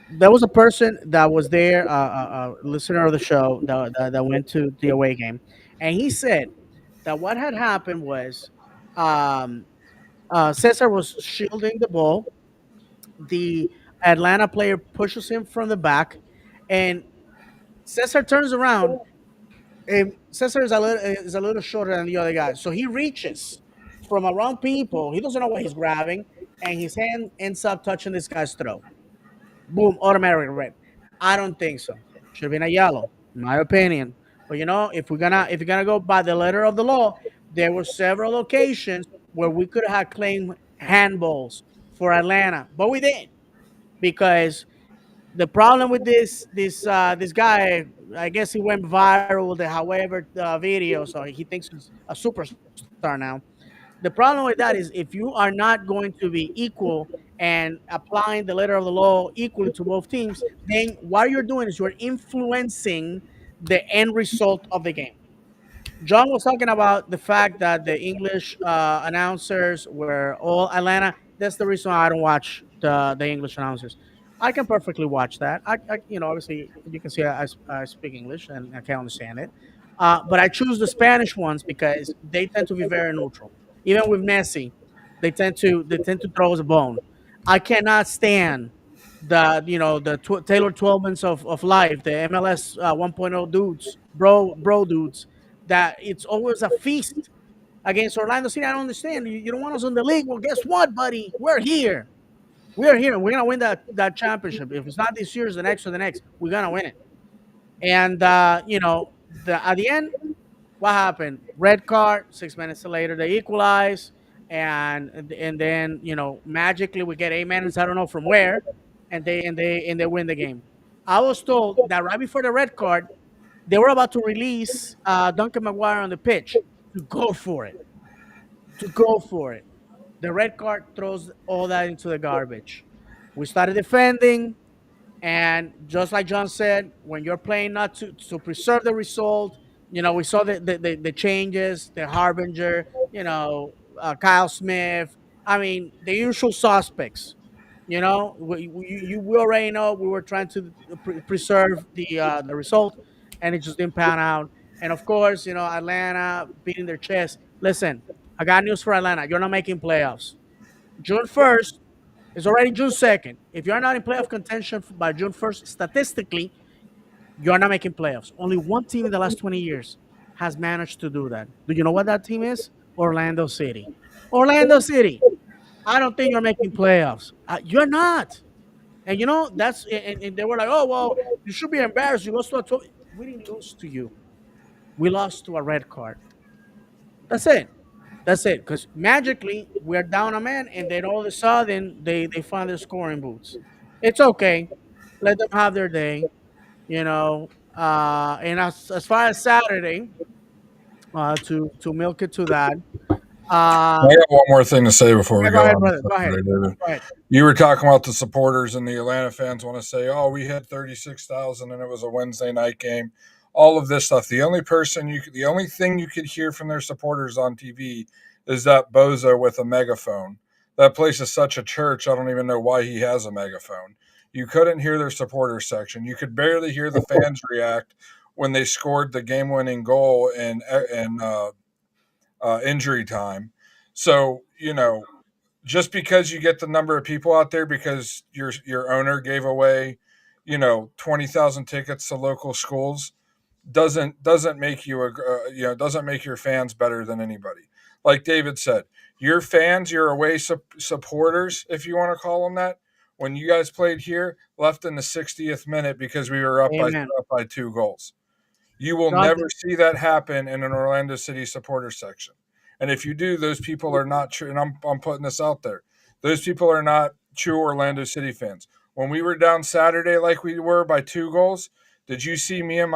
Speaker 3: There was a person that was there, a listener of the show that went to the away game, and he said that what had happened was, um, Cesar was shielding the ball. The Atlanta player pushes him from the back, and Cesar turns around. And Cesar is a little shorter than the other guy, so he reaches from around people. He doesn't know what he's grabbing, and his hand ends up touching this guy's throat. Boom, automatic red. I don't think so. Should have been a yellow, in my opinion. But if you're gonna go by the letter of the law, there were several occasions where we could have claimed handballs for Atlanta, but we didn't, because the problem with this guy, I guess he went viral with the however video, so he thinks he's a superstar now. The problem with that is, if you are not going to be equal and applying the letter of the law equally to both teams, then what you're doing is you're influencing the end result of the game. John was talking about the fact that the English announcers were all Atlanta. That's the reason why I don't watch the English announcers. I can perfectly watch that. Obviously, you can see I speak English and I can understand it. But I choose the Spanish ones because they tend to be very neutral. Even with Messi, they tend to throw us a bone. I cannot stand the Taylor Twelmans of life, the MLS 1.0 dudes, bro dudes, that it's always a feast against Orlando City. I don't understand. You don't want us in the league. Well, guess what, buddy? We're here. We're here. We're gonna win that championship. If it's not this year, it's the next or the next. We're gonna win it. And at the end, what happened? Red card. 6 minutes later, they equalize, and then magically we get 8 minutes. I don't know from where, and they win the game. I was told that right before the red card, they were about to release Duncan McGuire on the pitch to go for it. To go for it. The red card throws all that into the garbage. We started defending, and just like John said, when you're playing not to preserve the result, we saw the changes, the Harbinger, Kyle Smith. I mean, the usual suspects. We already know we were trying to preserve the result, and it just didn't pan out. And of course, Atlanta beating their chest. Listen, I got news for Atlanta. You're not making playoffs. June 1st is already June 2nd. If you're not in playoff contention by June 1st, statistically, you're not making playoffs. Only one team in the last 20 years has managed to do that. Do you know what that team is? Orlando City. Orlando City. I don't think you're making playoffs. You're not. And and they were like, oh, well, you should be embarrassed. You lost to a 12. We didn't lose to you. We lost to a red card. That's it. That's it. Because magically, we're down a man, and then all of a sudden, they find their scoring boots. It's okay. Let them have their day. And as far as Saturday, to milk it to that.
Speaker 2: I got one more thing to say before we
Speaker 3: Yeah,
Speaker 2: go
Speaker 3: go ahead,
Speaker 2: on.
Speaker 3: brother. Go ahead. Go ahead.
Speaker 2: You were talking about the supporters, and the Atlanta fans want to say, "Oh, we had 36,000, and it was a Wednesday night game." All of this stuff. The only thing you could hear from their supporters on TV is that bozo with a megaphone. That place is such a church. I don't even know why he has a megaphone. You couldn't hear their supporters section. You could barely hear the fans react when they scored the game-winning goal in injury time. So just because you get the number of people out there because your owner gave away 20,000 tickets to local schools doesn't make you doesn't make your fans better than anybody. Like David said, your fans, your away supporters, if you want to call them that, when you guys played here, left in the 60th minute because we were
Speaker 3: Amen.
Speaker 2: up by 2 goals. You will
Speaker 3: John,
Speaker 2: never see that happen in an Orlando City supporter section. And if you do, those people are not true. And I'm putting this out there. Those people are not true Orlando City fans. When we were down Saturday, like we were by 2 goals, did you see me and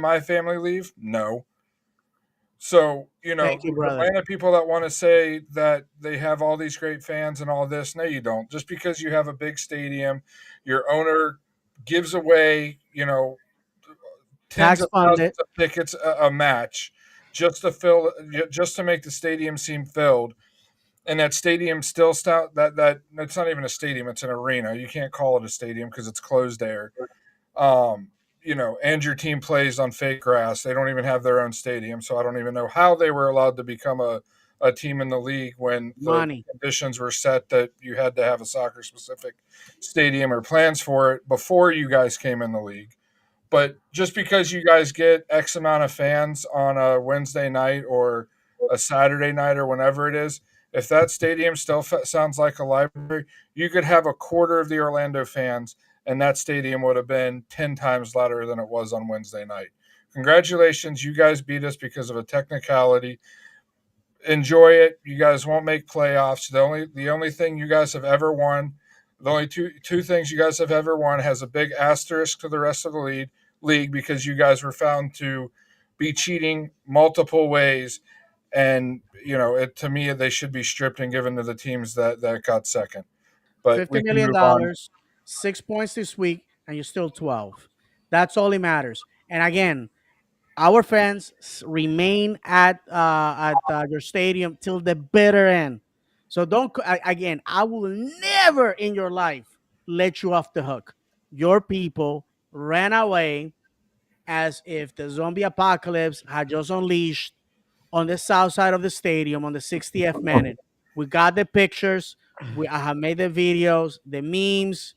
Speaker 2: my family leave? No. So,
Speaker 3: Thank you,
Speaker 2: the
Speaker 3: brother.
Speaker 2: Atlanta people that want to say that they have all these great fans and all this, no, you don't. Just because you have a big stadium, your owner gives away, tens
Speaker 3: Tax
Speaker 2: of thousands
Speaker 3: funded.
Speaker 2: of tickets a match just to fill, just to make the stadium seem filled. And that stadium still that it's not even a stadium; it's an arena. You can't call it a stadium because it's closed air. Um, and your team plays on fake grass. They don't even have their own stadium, so I don't even know how they were allowed to become a team in the league when the
Speaker 3: Money.
Speaker 2: conditions were set that you had to have a soccer specific stadium or plans for it before you guys came in the league. But just because you guys get X amount of fans on a Wednesday night or a Saturday night or whenever it is, if that stadium still sounds like a library, you could have a quarter of the Orlando fans, and that stadium would have been 10 times louder than it was on Wednesday night. Congratulations, you guys beat us because of a technicality. Enjoy it. You guys won't make playoffs. The only thing you guys have ever won, the only two things you guys have ever won has a big asterisk to the rest of the league because you guys were found to be cheating multiple ways, and to me they should be stripped and given to the teams that got second. But
Speaker 3: $50
Speaker 2: we can
Speaker 3: million,
Speaker 2: move on.
Speaker 3: 6 points this week, and you're still 12. That's all it matters. And again, our fans remain at your stadium till the bitter end. So don't again. I will never in your life let you off the hook. Your people ran away as if the zombie apocalypse had just unleashed on the south side of the stadium on the 60th minute. We got the pictures. I have made the videos, the memes.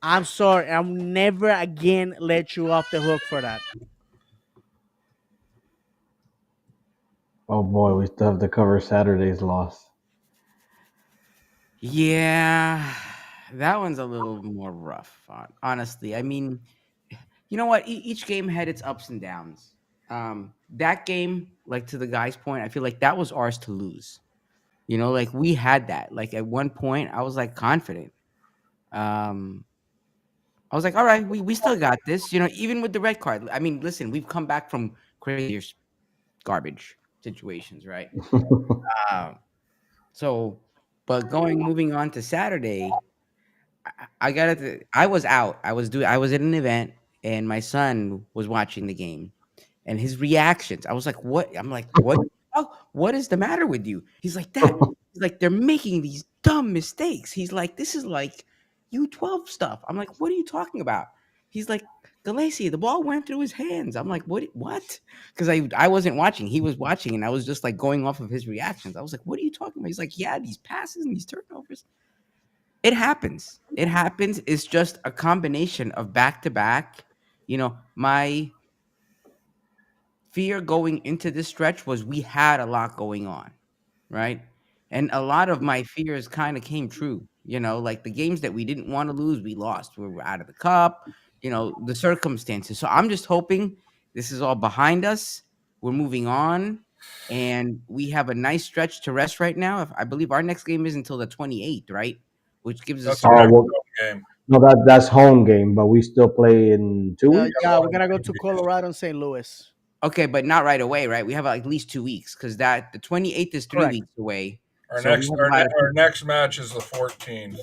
Speaker 3: I'm sorry. I'll never again let you off the hook for that.
Speaker 4: Oh boy, we still have to cover Saturday's loss.
Speaker 1: Yeah, that one's a little more rough, honestly. I mean, you know what? Each game had its ups and downs. That game, like to the guy's point, I feel like that was ours to lose. Like we had that. Like at one point, I was like confident. Um, I was like, all right, we still got this. Even with the red card. I mean, listen, we've come back from crazier garbage situations, right? Um, so, but moving on to Saturday, I got it. I was out. I was at an event, and my son was watching the game, and his reactions. I was like, "What?" I'm like, "What? Oh, what is the matter with you?" He's like, "Dad." He's like, "They're making these dumb mistakes." He's like, "This is like U12 stuff." I'm like, "What are you talking about?" He's like, "Galassi, the ball went through his hands." I'm like, "What? What?" Because I wasn't watching. He was watching, and I was just like going off of his reactions. I was like, "What are you talking about?" He's like, "Yeah, these passes and these turnovers." It happens. It happens. It's just a combination of back to back. My fear going into this stretch was we had a lot going on, right? And a lot of my fears kind of came true. Like the games that we didn't want to lose, we lost. We were out of the cup, the circumstances. So I'm just hoping this is all behind us. We're moving on. And we have a nice stretch to rest right now. If I believe our next game is until the 28th, right? Which gives us
Speaker 2: That's
Speaker 1: some.
Speaker 2: our
Speaker 4: Oh
Speaker 2: next
Speaker 4: well,
Speaker 2: game.
Speaker 4: no, that's home game, but we still play in 2 weeks.
Speaker 3: Yeah, we're gonna go to Colorado and St. Louis.
Speaker 1: Okay, but not right away, right? We have at least 2 weeks because the 28th is 3 weeks
Speaker 3: Correct.
Speaker 1: away.
Speaker 2: Our
Speaker 1: So we
Speaker 2: next
Speaker 1: have
Speaker 2: our,
Speaker 1: about
Speaker 2: ne- our next match is the 14th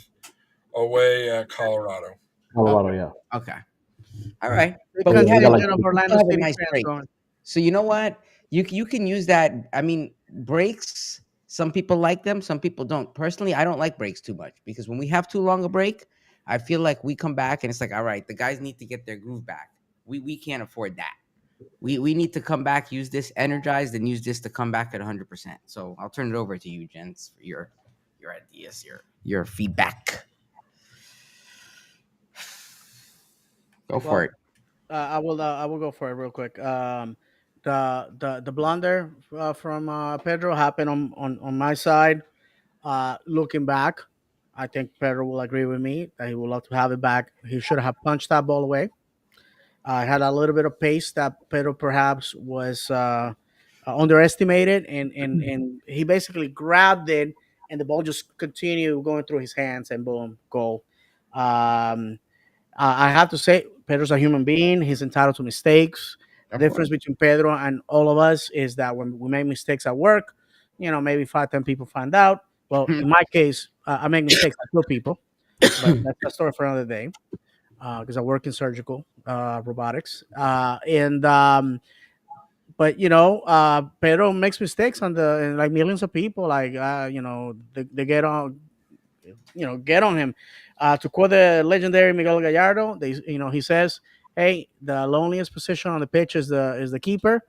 Speaker 2: away at Colorado.
Speaker 4: Colorado, yeah.
Speaker 1: okay. All right.
Speaker 3: Big
Speaker 1: But we have
Speaker 4: We got like
Speaker 3: contingent of
Speaker 1: we
Speaker 3: Orlando
Speaker 1: still have a
Speaker 3: City
Speaker 1: nice
Speaker 3: fans
Speaker 1: break.
Speaker 3: going.
Speaker 1: So you know what? You can use that. I mean, breaks, some people like them, some people don't. Personally, I don't like breaks too much because when we have too long a break, I feel like we come back and it's like, all right, the guys need to get their groove back. We can't afford that. We need to come back, use this energized, and use this to come back at 100%. So I'll turn it over to you, gents, for your ideas, your feedback. Go for
Speaker 3: Well,
Speaker 1: it.
Speaker 3: I will go for it real quick. The blunder from Pedro happened on my side. Looking back, I think Pedro will agree with me that he would love to have it back. He should have punched that ball away. Had a little bit of pace that Pedro perhaps was underestimated, and he basically grabbed it, and the ball just continued going through his hands, and boom, goal. I have to say, Pedro's a human being. He's entitled to mistakes. The difference between Pedro and all of us is that when we make mistakes at work, maybe 5, 10 people find out. Well, in my case, I make mistakes. I kill people, but that's a story for another day because I work in surgical robotics. But Pedro makes mistakes and like millions of people, like they get on, get on him. To quote the legendary Miguel Gallardo, he says, "Hey, the loneliest position on the pitch is the keeper.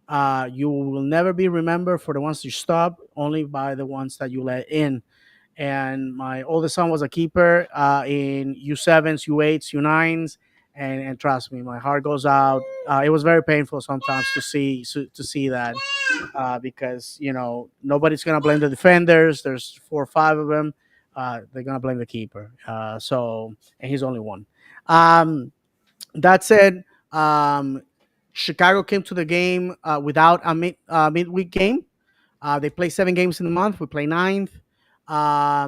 Speaker 3: You will never be remembered for the ones you stop, only by the ones that you let in." And my oldest son was a keeper in U7s, U8s, U9s, and trust me, my heart goes out. It was very painful sometimes to see that because nobody's gonna blame the defenders. There's 4 or 5 of them. They're gonna blame the keeper. And he's only one. Um, that said, Chicago came to the game without a midweek game. They play 7 games in the month. We play 9th. I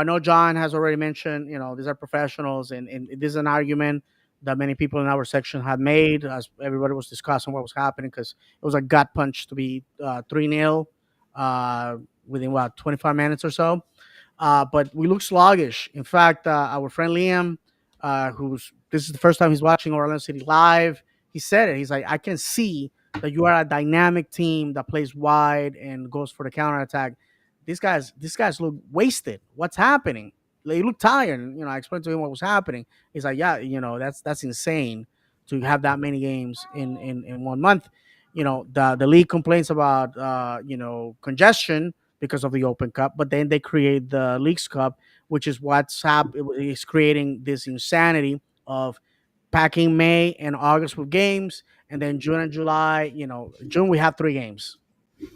Speaker 3: know John has already mentioned, these are professionals, and this is an argument that many people in our section had made as everybody was discussing what was happening because it was a gut punch to be 3-0 within 25 minutes or so. But we look sluggish. In fact, our friend Liam, this is the first time he's watching Orlando City live, he said it. He's like, I can see that you are a dynamic team that plays wide and goes for the counterattack. These guys look wasted. What's happening? They look tired. And, I explained to him what was happening. He's like, yeah, that's insane to have that many games in 1 month. The league complains about congestion because of the Open Cup, but then they create the Leagues Cup, which is is creating this insanity of packing May and August with games, and then June and July. June we have 3 games.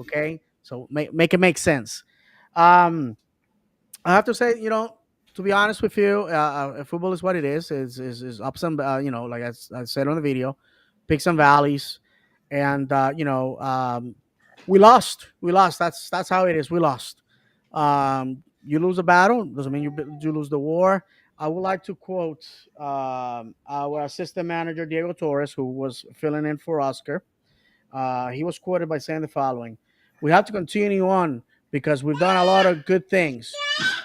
Speaker 3: Okay, so make it make sense. Um, I have to say, to be honest with you, football is what it is. Is ups and like I said on the video, peaks and valleys, and we lost. We lost. That's how it is. We lost. You lose a battle doesn't mean you lose the war. I would like to quote our assistant manager Diego Torres, who was filling in for Oscar. He was quoted by saying the following: "We have to continue on because we've done a lot of good things.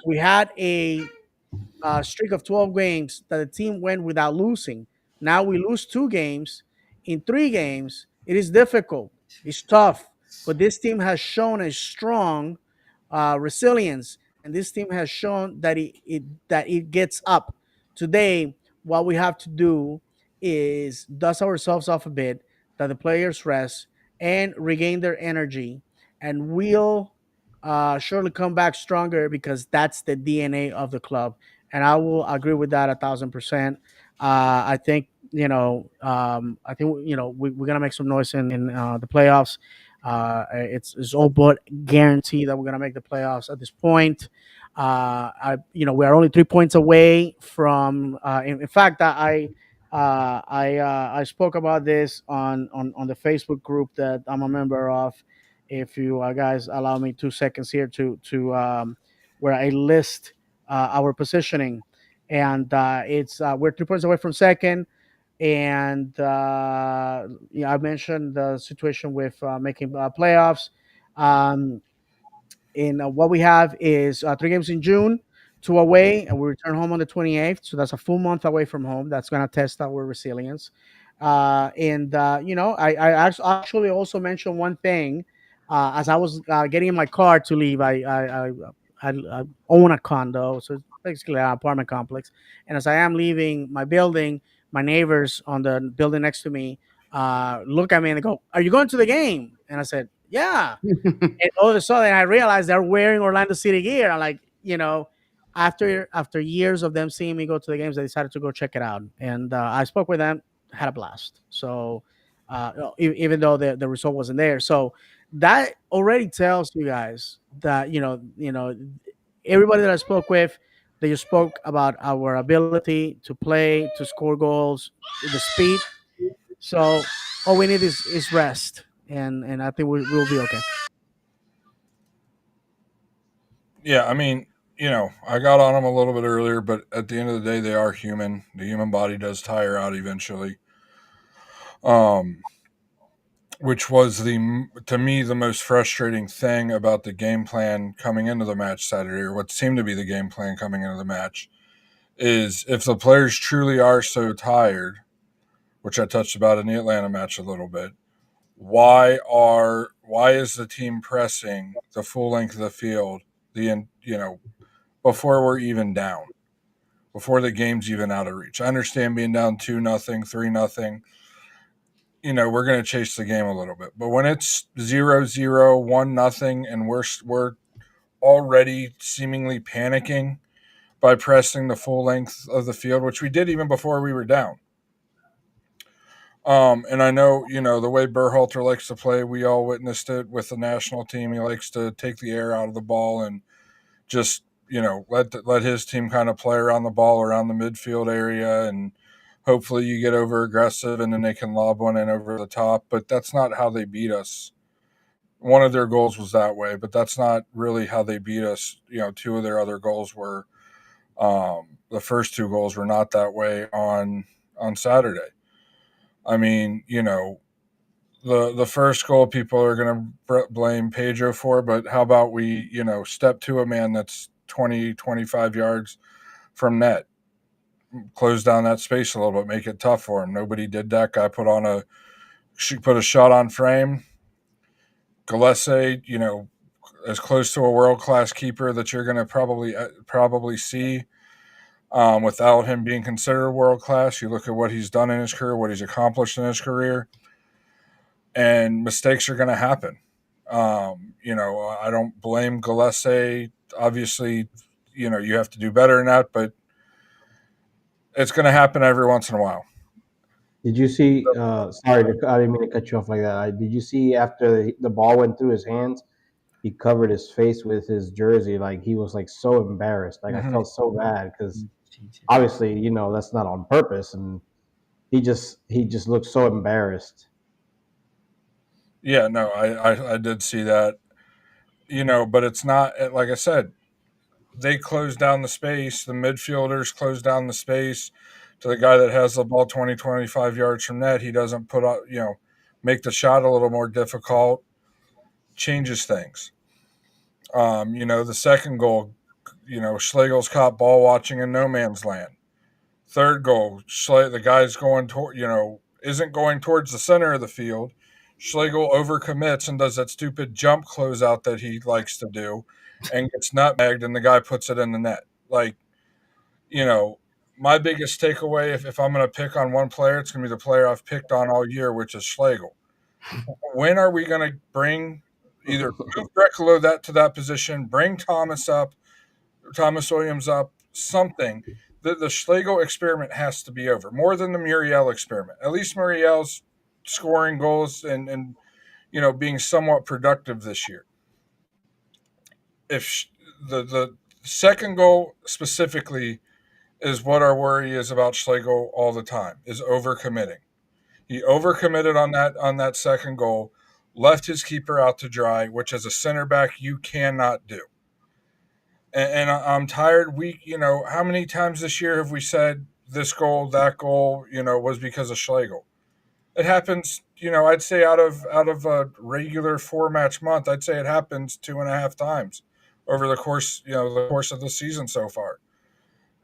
Speaker 3: We had a streak of 12 games that the team went without losing. Now we lose 2 games in 3 games. It is difficult. It's tough. But this team has shown a strong resilience, and this team has shown that it gets up. Today, what we have to do is dust ourselves off a bit, that the players rest and regain their energy, and we'll surely come back stronger because that's the DNA of the club." And I will agree with that 1,000%. I think we're gonna make some noise in the playoffs. It's all but guaranteed that we're gonna make the playoffs at this point. We are only 3 points away from. In fact, I spoke about this on the Facebook group that I'm a member of. If you guys allow me 2 seconds here to where I list our positioning, and it's we're 3 points away from second. And I mentioned the situation with making playoffs. Um, in what we have is 3 games in June, 2 away, and we return home on the 28th. So that's a full month away from home. That's going to test our resilience. Actually also mentioned one thing as I was getting in my car to leave. I own a condo, so it's basically an apartment complex. And as I am leaving my building, my neighbors on the building next to me look at me and they go, "Are you going to the game?" And I said, "Yeah." And all of a sudden, I realized they're wearing Orlando City gear. I'm like, after years of them seeing me go to the games, they decided to go check it out. And I spoke with them, had a blast. So even though the result wasn't there, so that already tells you guys that everybody that I spoke with, they just spoke about our ability to play, to score goals, the speed. So all we need is rest, and I think we'll be okay.
Speaker 2: Yeah, I mean, I got on them a little bit earlier, but at the end of the day, they are human. The human body does tire out eventually. Um, which was to me the most frustrating thing about the game plan coming into the match Saturday, or what seemed to be the game plan coming into the match, is if the players truly are so tired, which I touched about in the Atlanta match a little bit, why is the team pressing the full length of the field before we're even down, before the game's even out of reach? I understand being down 2-0, 3-0. We're going to chase the game a little bit, but when it's 0-0, 1-0, and we're already seemingly panicking by pressing the full length of the field, which we did even before we were down. And I know, the way Berhalter likes to play, we all witnessed it with the national team. He likes to take the air out of the ball and just, let his team kind of play around the ball, around the midfield area, and hopefully you get over aggressive and then they can lob one in over the top. But that's not how they beat us. One of their goals was that way, but that's not really how they beat us. Two of their other goals were, the first two goals were not that way on Saturday. I mean, the first goal people are going to blame Pedro for, but how about we, step to a man that's 20, 25 yards from net, close down that space a little bit, make it tough for him. Nobody did that. Guy put a shot on frame. Gillespie, as close to a world-class keeper that you're going to probably see. Without him being considered world-class, you look at what he's done in his career, what he's accomplished in his career, and mistakes are going to happen. I don't blame Gillespie. Obviously, you have to do better than that, but it's going to happen every once in a while.
Speaker 4: Did you see? Sorry, I didn't mean to cut you off like that. Did you see after the ball went through his hands, he covered his face with his jersey, like he was like so embarrassed. Like I felt so bad because obviously, that's not on purpose, and he just looked so embarrassed.
Speaker 2: Yeah, no, I did see that. But it's not, like I said, they close down the space. The midfielders close down the space to the guy that has the ball 20, 25 yards from net. He doesn't make the shot a little more difficult, changes things. The second goal, Schlegel's caught ball watching in no man's land. Third goal, the guy's going toward, isn't going towards the center of the field. Schlegel overcommits and does that stupid jump closeout that he likes to do and gets nutmegged, and the guy puts it in the net. Like, my biggest takeaway, if I'm going to pick on one player, it's going to be the player I've picked on all year, which is Schlegel. When are we going to bring either move Brekalo to that position, bring Thomas Williams up, something? The Schlegel experiment has to be over, more than the Muriel experiment. At least Muriel's scoring goals and being somewhat productive this year. If the second goal specifically is what our worry is about Schlegel all the time, is overcommitting. He overcommitted on that second goal, left his keeper out to dry, which as a center back you cannot do. And I'm tired. How many times this year have we said this goal, that goal, was because of Schlegel? It happens, I'd say out of a regular 4-match month, I'd say it happens 2.5 times over the course of the season so far.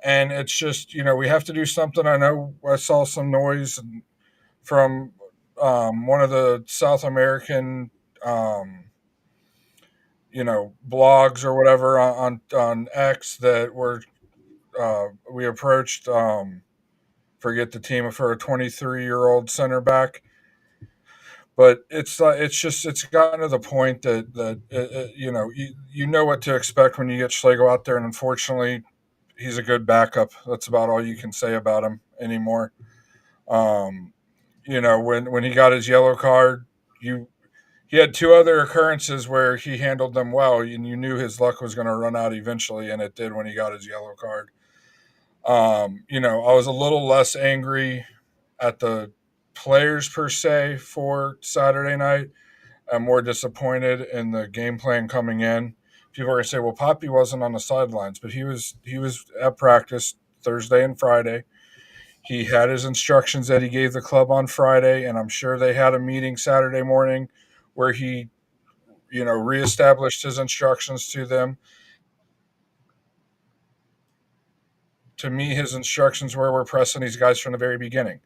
Speaker 2: And it's just, we have to do something. I know I saw some noise from one of the South American, blogs or whatever on X that we approached, forget the team, for a 23-year-old center back. But it's gotten to the point that you know what to expect when you get Schlegel out there, and unfortunately, he's a good backup. That's about all you can say about him anymore. When he got his yellow card, he had 2 other occurrences where he handled them well, and you knew his luck was going to run out eventually, and it did when he got his yellow card. I was a little less angry at the players per se for Saturday night. I'm more disappointed in the game plan coming in. People are going to say, well, Poppy wasn't on the sidelines, but he was at practice Thursday and Friday. He had his instructions that he gave the club on Friday, and I'm sure they had a meeting Saturday morning where he, reestablished his instructions to them. To me, his instructions were pressing these guys from the very beginning.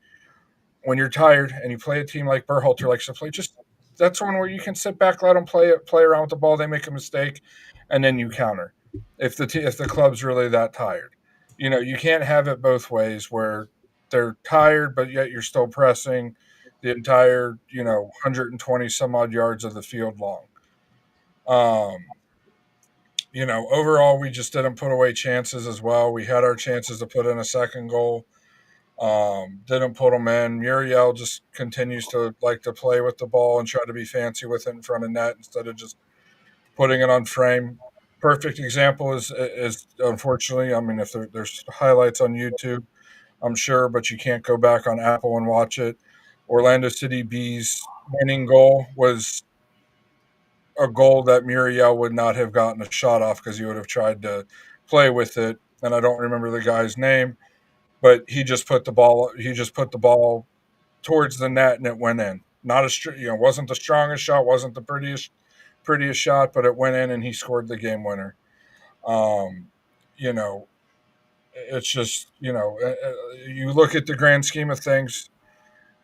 Speaker 2: When you're tired and you play a team like Berhalter likes to play, just that's one where you can sit back, let them play around with the ball. They make a mistake, and then you counter. If the club's really that tired, you can't have it both ways where they're tired, but yet you're still pressing the entire 120 some odd yards of the field long. Um, Overall, we just didn't put away chances as well. We had our chances to put in a second goal. Didn't put them in. Muriel just continues to like to play with the ball and try to be fancy with it in front of net instead of just putting it on frame. Perfect example is unfortunately, I mean, if there's highlights on YouTube, I'm sure, but you can't go back on Apple and watch it. Orlando City B's winning goal was a goal that Muriel would not have gotten a shot off because he would have tried to play with it. And I don't remember the guy's name, but he just put the ball towards the net and it went in. Not wasn't the strongest shot, wasn't the prettiest shot, but it went in and he scored the game winner. Um, you know, it's just you look at the grand scheme of things,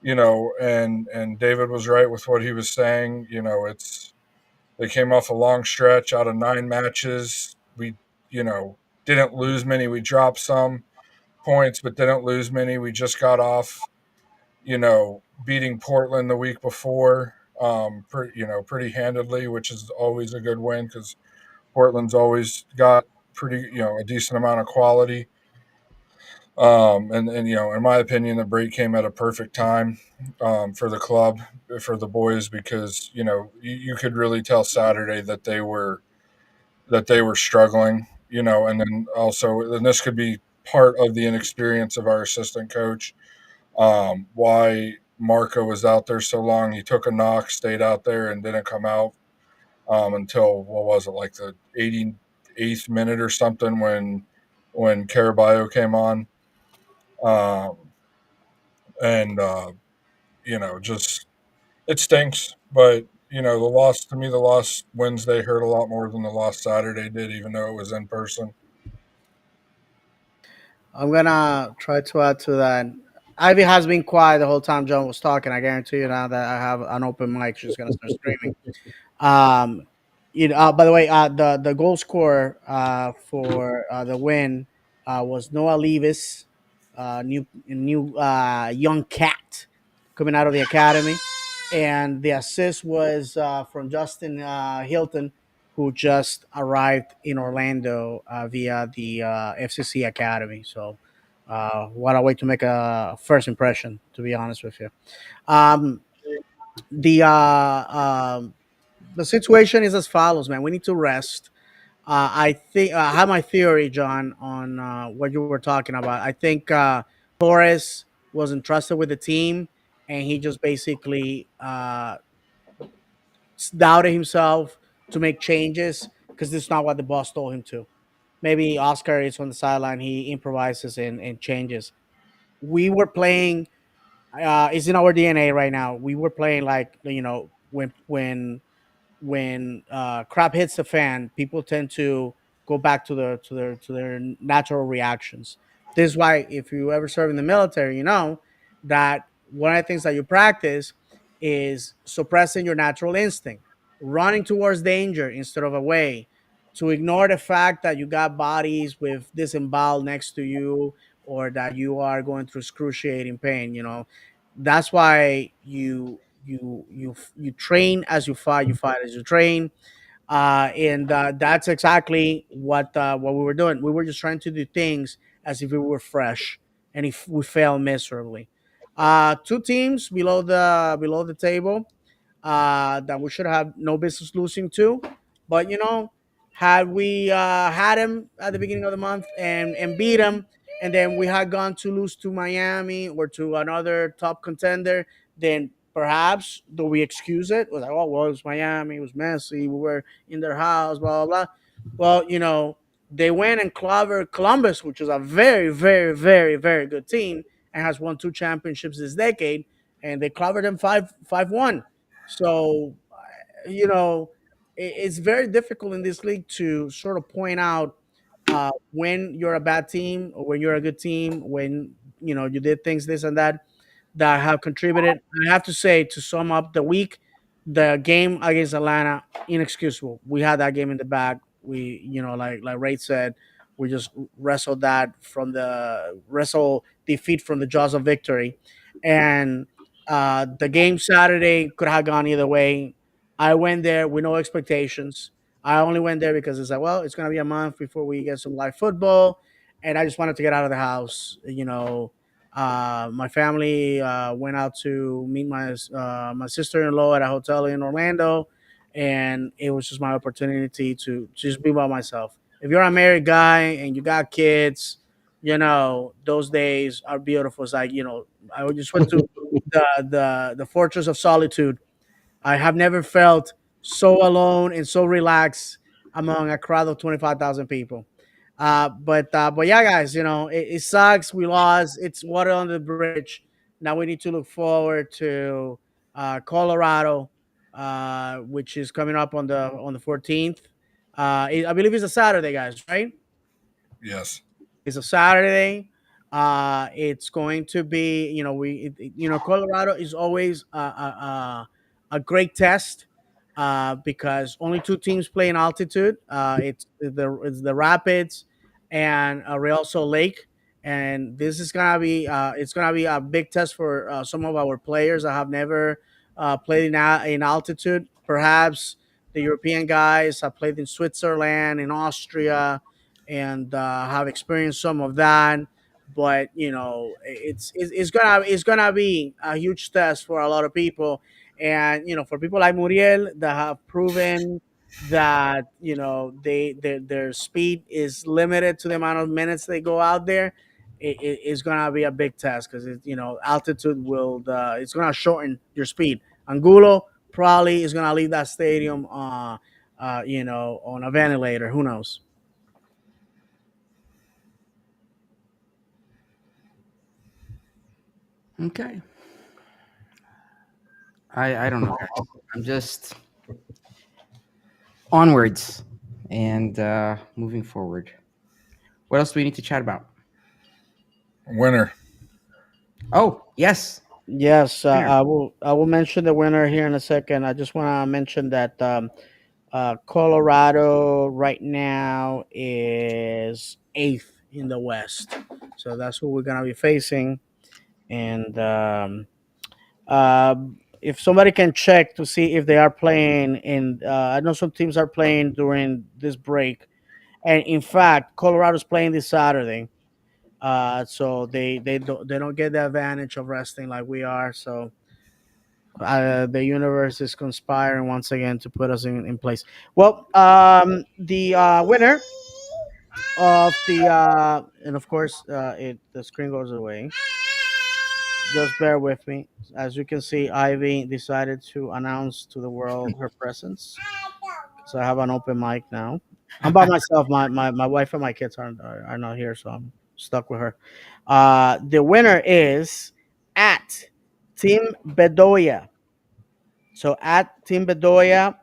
Speaker 2: and David was right with what he was saying. They came off a long stretch out of 9 matches. We didn't lose many. We dropped some points, but didn't lose many. We just got off beating Portland the week before, pretty handedly, which is always a good win because Portland's always got pretty, a decent amount of quality. And in my opinion, the break came at a perfect time for the club, for the boys, because you could really tell Saturday that they were struggling, and then also, and this could be part of the inexperience of our assistant coach. Why Marco was out there so long. He took a knock, stayed out there, and didn't come out until what was it, like the 88th minute or something when Caraballo came on. Um, and just it stinks, but the loss Wednesday hurt a lot more than the loss Saturday did, even though it was in person.
Speaker 3: I'm gonna try to add to that. Ivy has been quiet the whole time John was talking. I guarantee you now that I have an open mic, she's gonna start screaming. Um, by the way, the goal scorer for the win was Noah Levis, new young cat coming out of the academy, and the assist was from Justin Hilton, who just arrived in Orlando via the FCC Academy. So, what a way to make a first impression, to be honest with you. Um, the the situation is as follows, man. We need to rest. I think I have my theory, John, on what you were talking about. I think Torres was entrusted with the team, and he just basically doubted himself to make changes because this is not what the boss told him to. Maybe Oscar is on the sideline, he improvises and changes. We were playing. It's in our DNA right now. We were playing like when crap hits the fan, people tend to go back to their natural reactions. This is why, if you ever serve in the military, you know that one of the things that you practice is suppressing your natural instinct, running towards danger instead of away, to ignore the fact that you got bodies with disemboweled next to you or that you are going through excruciating pain. That's why you train as you fight as you train, and that's exactly what we were doing. We were just trying to do things as if we were fresh, and if we failed miserably. Two teams below the table that we should have no business losing to. But had we had him at the beginning of the month and beat him, and then we had gone to lose to Miami or to another top contender, then perhaps do we excuse it? It was like, oh well, it was Miami, it was Messi, we were in their house, blah blah blah. Well, they went and clobbered Columbus, which is a very, very, very, very good team, and has won 2 championships this decade, and they covered them 5-1. So you know, it's very difficult in this league to sort of point out when you're a bad team or when you're a good team, when you did things this and that that have contributed. I have to say, to sum up the week, the game against Atlanta, inexcusable. We had that game in the bag. We, like Ray said, we just wrestled that from the wrestle defeat from the jaws of victory, and the game Saturday could have gone either way. I went there with no expectations. I only went there because it's like, well, it's gonna be a month before we get some live football, and I just wanted to get out of the house. My family went out to meet my sister-in-law at a hotel in Orlando, and it was just my opportunity to just be by myself. If you're a married guy and you got kids, those days are beautiful. It's like, I just went to the Fortress of Solitude. I have never felt so alone and so relaxed among a crowd of 25,000 people. But yeah, guys, it sucks. We lost. It's water on the bridge. Now we need to look forward to Colorado, which is coming up on the 14th. I believe it's a Saturday, guys, right?
Speaker 2: Yes.
Speaker 3: It's a Saturday. It's going to be, Colorado is always a great test because only 2 teams play in altitude. It's the Rapids and Real Salt Lake, and this is gonna be it's gonna be a big test for some of our players that have never played in altitude. Perhaps the European guys have played in Switzerland, in Austria, and have experienced some of that. But it's gonna be a huge test for a lot of people, and for people like Muriel that have proven that their speed is limited to the amount of minutes they go out there. It's gonna be a big test because altitude it's gonna shorten your speed. Angulo probably is gonna leave that stadium on a ventilator. Who knows?
Speaker 1: Okay. I don't know, guys. I'm just onwards and moving forward. What else do we need to chat about?
Speaker 2: Winner.
Speaker 1: Oh, yes.
Speaker 3: Yes,
Speaker 1: Winner.
Speaker 3: I will mention the winner here in a second. I just want to mention that Colorado right now is eighth in the West, so that's who we're gonna be facing. And uh, if somebody can check to see if they are playing I know some teams are playing during this break, and in fact, Colorado's playing this Saturday. So they don't get the advantage of resting like we are. So the universe is conspiring once again to put us in place. Well, the winner of the and of course the screen goes away. Just bear with me. As you can see, Ivy decided to announce to the world her presence. So I have an open mic now. I'm by myself. My wife and my kids are not here, so I'm stuck with her. The winner is at Team Bedoya. So at Team Bedoya,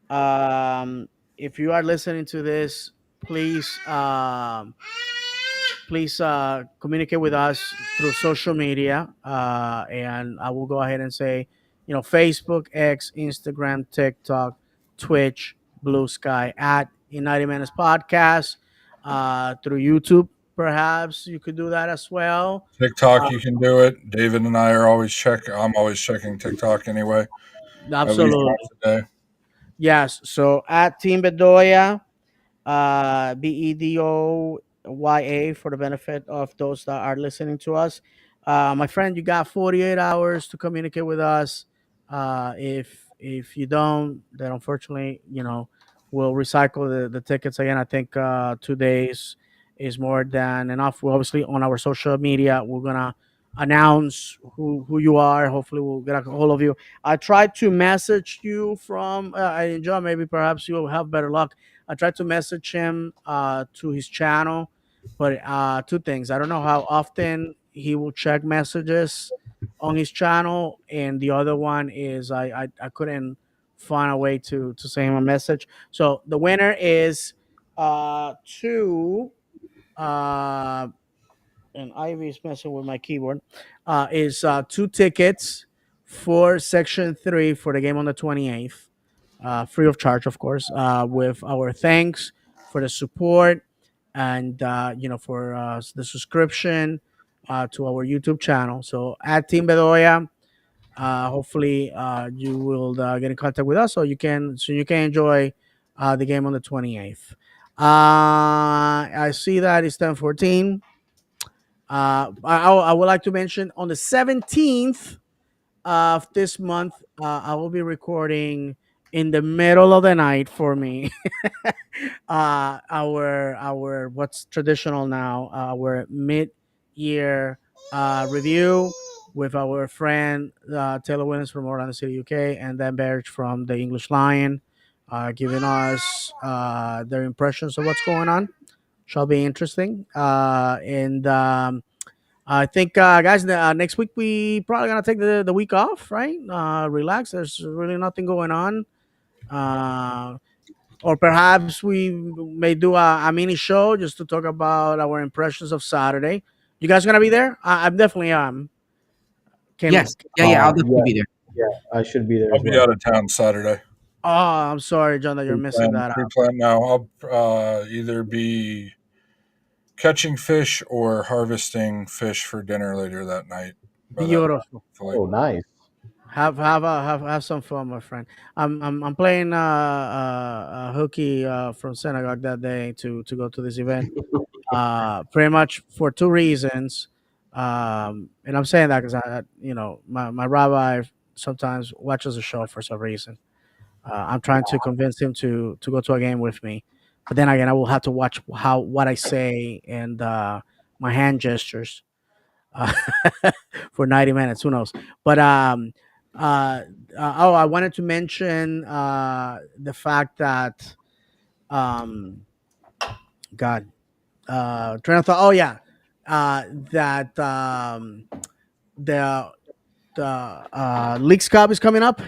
Speaker 3: um, if you are listening to this, please communicate with us through social media, and I will go ahead and say, Facebook, X, Instagram, TikTok, Twitch, Blue Sky at United Menace Podcast, through YouTube. Perhaps you could do that as well.
Speaker 2: TikTok, you can do it. David and I are always check. I'm always checking TikTok anyway, at least
Speaker 3: Absolutely.
Speaker 2: once a day.
Speaker 3: Yes. So at Team Bedoya, Bedoya for the benefit of those that are listening to us. My friend, you got 48 hours to communicate with us. If you don't, then unfortunately, we'll recycle the tickets again. I think 2 days is more than enough. We're obviously on our social media. We're gonna announce who you are. Hopefully, we'll get a hold of you. I tried to message you from John. Maybe perhaps you'll have better luck. I tried to message him to his channel, but two things. I don't know how often he will check messages on his channel, and the other one is I couldn't find a way to send him a message. So the winner is two uh and Ivy's messing with my keyboard, is two tickets for Section 3 for the game on the 28th, free of charge, of course, with our thanks for the support and, for the subscription to our YouTube channel. So at Team Bedoya, hopefully you will get in contact with us so you can enjoy the game on the 28th. I see that it's 10:14. I would like to mention on the 17th of this month, I will be recording in the middle of the night for me. Our what's traditional now, our mid year review with our friend Taylor Williams from Orlando City, UK, and Dan Barrett from the English Lion, giving us their impressions of what's going on. Shall be interesting. And I think, guys, next week we probably gonna take the week off, right? Relax. There's really nothing going on. Uh, or perhaps we may do a mini show just to talk about our impressions of Saturday. You guys gonna be there? I definitely am.
Speaker 1: Yes.
Speaker 3: Can
Speaker 1: Yeah. I'll definitely
Speaker 4: Yeah,
Speaker 1: be there.
Speaker 4: yeah, I should be there
Speaker 2: I'll
Speaker 4: as
Speaker 2: be
Speaker 4: well.
Speaker 2: out of town Saturday.
Speaker 3: Oh, I'm sorry, John, that you're missing that out.
Speaker 2: Pre-plan now. I'll either be catching fish or harvesting fish for dinner later that night. By that
Speaker 3: Beautiful.
Speaker 2: hopefully.
Speaker 4: Oh, nice.
Speaker 3: Have some fun, my friend. I'm playing hooky from synagogue that day to go to this event. Pretty much for two reasons. And I'm saying that because my rabbi sometimes watches the show for some reason. I'm trying to convince him to go to a game with me, but then again, I will have to watch what I say and my hand gestures uh, for 90 minutes. Who knows? But I wanted to mention the fact that um, God, train of thought. Oh yeah, that the Leagues Cup is coming up,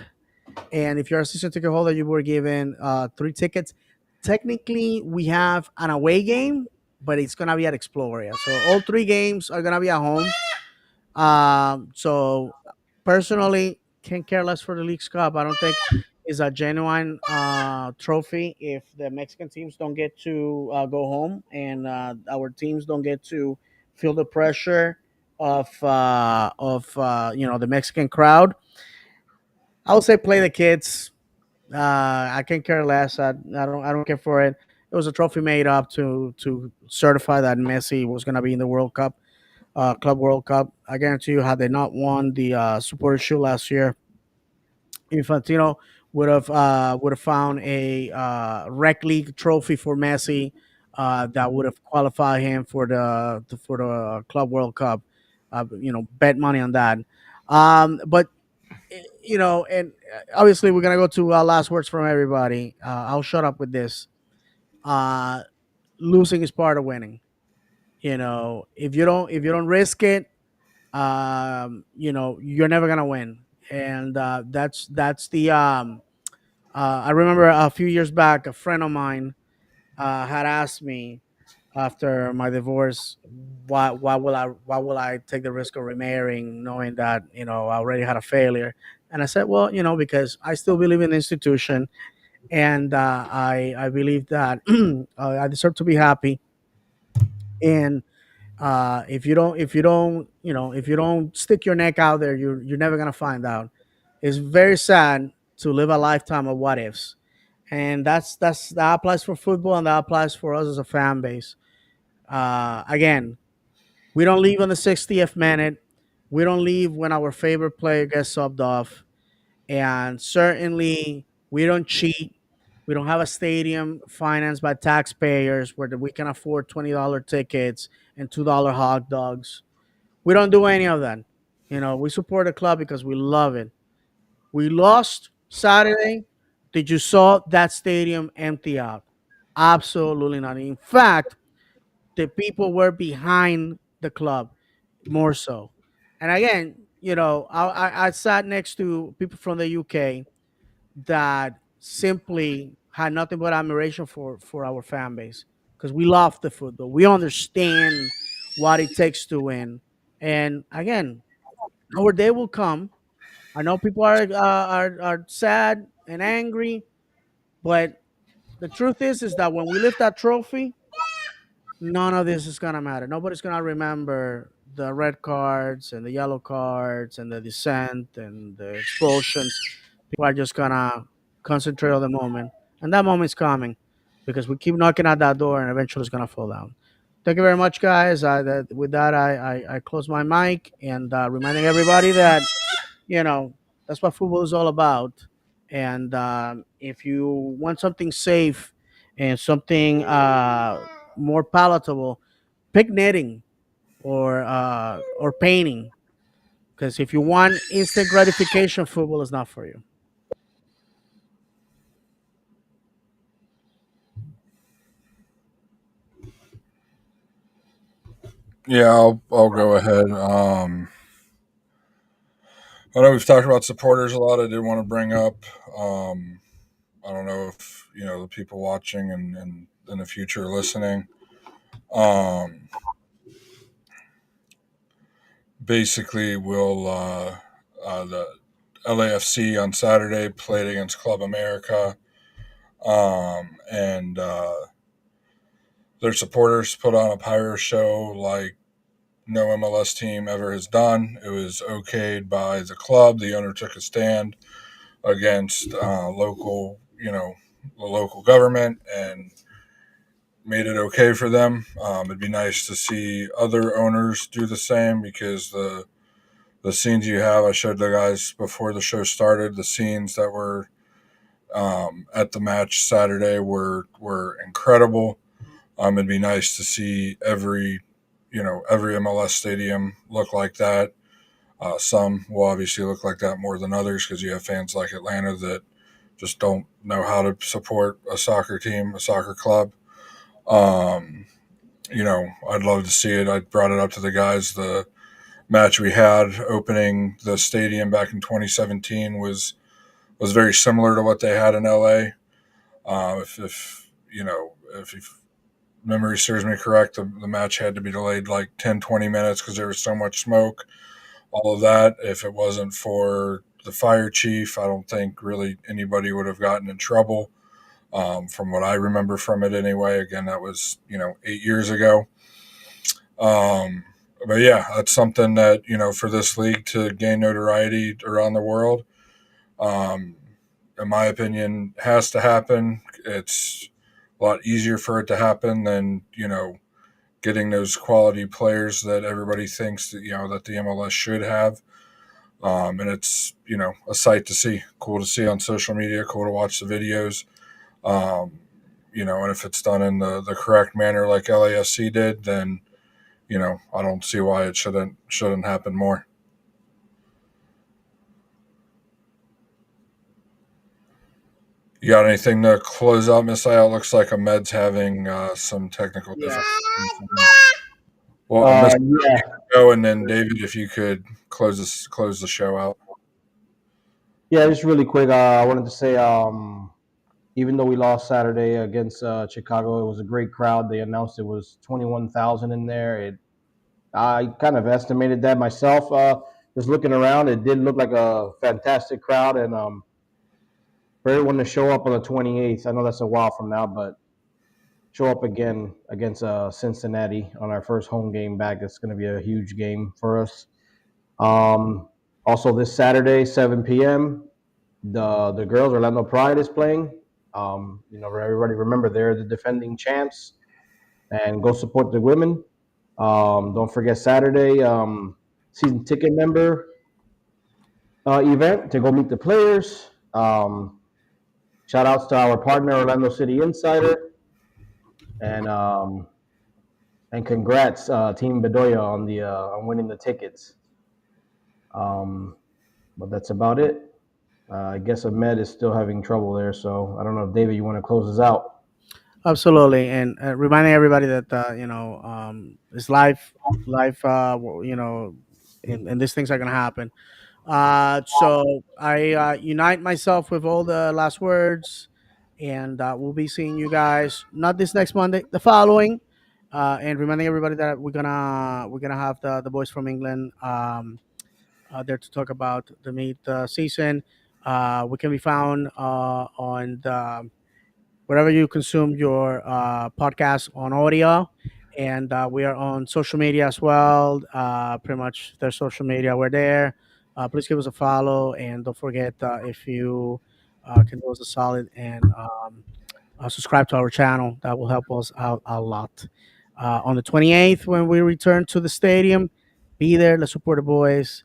Speaker 3: and if you're a season ticket holder, you were given three tickets. Technically, we have an away game, but it's gonna be at Exploria. So all three games are gonna be at home. So personally, can care less for the Leagues Cup. I don't think it's a genuine trophy if the Mexican teams don't get to go home and our teams don't get to feel the pressure of the Mexican crowd. I would say play the kids. I can care less. I don't care for it. It was a trophy made up to certify that Messi was going to be in the World Cup, Club World Cup. I guarantee you, had they not won the Supporter Shield last year, Infantino would have found a rec league trophy for Messi that would have qualified him for the Club World Cup. Bet money on that. But and obviously we're gonna go to last words from everybody. I'll shut up with this. Uh, Losing is part of winning. If you don't risk it, you're never gonna win. And that's the I remember a few years back, a friend of mine had asked me after my divorce, why will I take the risk of remarrying, knowing that I already had a failure? And I said, well, because I still believe in the institution, and I believe that I deserve to be happy. And if you don't stick your neck out there, you're never gonna find out. It's very sad to live a lifetime of what ifs, and that applies for football, and that applies for us as a fan base. Again, we don't leave on the 60th minute. We don't leave when our favorite player gets subbed off, and certainly we don't cheat. We don't have a stadium financed by taxpayers where we can afford $20 tickets and $2 hot dogs. We don't do any of that. We support the club because we love it. We lost Saturday. Did you saw that stadium empty out? Absolutely not. In fact, the people were behind the club. more so. And again, I sat next to people from the UK that simply had nothing but admiration for our fan base because we love the football. We understand what it takes to win. And again, our day will come. I know people are sad and angry, but the truth is that when we lift that trophy, none of this is gonna matter. Nobody's gonna remember the red cards and the yellow cards and the dissent and the expulsions. People are just gonna concentrate on the moment, and that moment's coming because we keep knocking at that door, and eventually it's gonna fall down. Thank you very much, guys. With that, I close my mic and reminding everybody that you know that's what football is all about. And if you want something safe and something more palatable, pick knitting or painting. Because if you want instant gratification, football is not for you.
Speaker 2: Yeah, I'll go ahead. I know we've talked about supporters a lot. I did want to bring up. Um, I don't know if the people watching and in the future listening. Um, Basically, will the LAFC on Saturday played against Club America, and their supporters put on a pyro show like no MLS team ever has done. It was okayed by the club. The owner took a stand against the local government and made it okay for them. It'd be nice to see other owners do the same because the scenes you have, I showed the guys before the show started. The scenes that were at the match Saturday were incredible. It'd be nice to see every MLS stadium look like that. Some will obviously look like that more than others because you have fans like Atlanta that just don't know how to support a soccer team, a soccer club. Um, I'd love to see it. I brought it up to the guys. The match we had opening the stadium back in 2017 was very similar to what they had in LA. If memory serves me correct, the match had to be delayed like 10, 20 minutes because there was so much smoke. All of that. If it wasn't for the fire chief, I don't think really anybody would have gotten in trouble. From what I remember from it, anyway. Again, that was 8 years ago. But yeah, that's something that for this league to gain notoriety around the world. Um, in my opinion, has to happen. It's a lot easier for it to happen than getting those quality players that everybody thinks that the MLS should have. And it's a sight to see, cool to see on social media, cool to watch the videos. Um, and if it's done in the correct manner like LAFC did, then I don't see why it shouldn't happen more. You got anything to close out, Miss Al? Looks like Ahmed's having some technical
Speaker 3: Yeah.
Speaker 2: difficulties. Well, Miss
Speaker 4: Yeah,
Speaker 2: Go, and then David, if you could close the show out.
Speaker 4: yeah. Just really quick, I wanted to say, even though we lost Saturday against Chicago, it was a great crowd. They announced it was 21,000 in there. I kind of estimated that myself. Just looking around, it did look like a fantastic crowd, and for everyone to show up on the 28th. I know that's a while from now, but show up again against Cincinnati on our first home game back. It's going to be a huge game for us. Um, Also, this Saturday, 7 p.m., the girls, Orlando Pride, is playing. Everybody remember they're the defending champs, and go support the women. Don't forget Saturday, season ticket member event to go meet the players. Shout outs to our partner, Orlando City Insider, and congrats, Team Bedoya, on winning the tickets. Um, but that's about it. I guess Ahmed is still having trouble there, so I don't know if David, you want to close us out.
Speaker 3: Absolutely, and reminding everybody that it's life, life. And these things are gonna happen. So I unite myself with all the last words, and we'll be seeing you guys not this next Monday, the following. And reminding everybody that we're gonna have the boys from England there to talk about the meet season. We can be found on the wherever you consume your podcast on audio. And we are on social media as well. Pretty much their social media, we're there. Please give us a follow. And don't forget if you can do us a solid and subscribe to our channel. That will help us out a lot. On the 28th, when we return to the stadium, be there. Let's support the boys.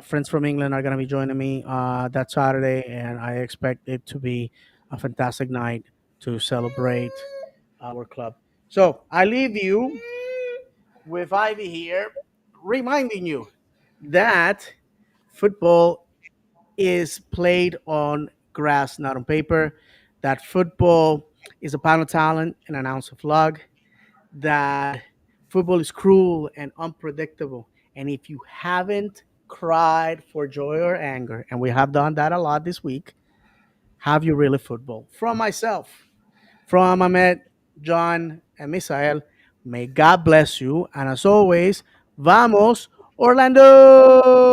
Speaker 3: Friends from England are going to be joining me that Saturday, and I expect it to be a fantastic night to celebrate our club. So I leave you with Ivy here, reminding you that football is played on grass, not on paper. That football is a pound of talent and an ounce of luck. That football is cruel and unpredictable. And if you haven't cried for joy or anger, and we have done that a lot this week, have you really football? From myself, from Ahmed, John, and Misael, may God bless you. And as always, vamos, Orlando!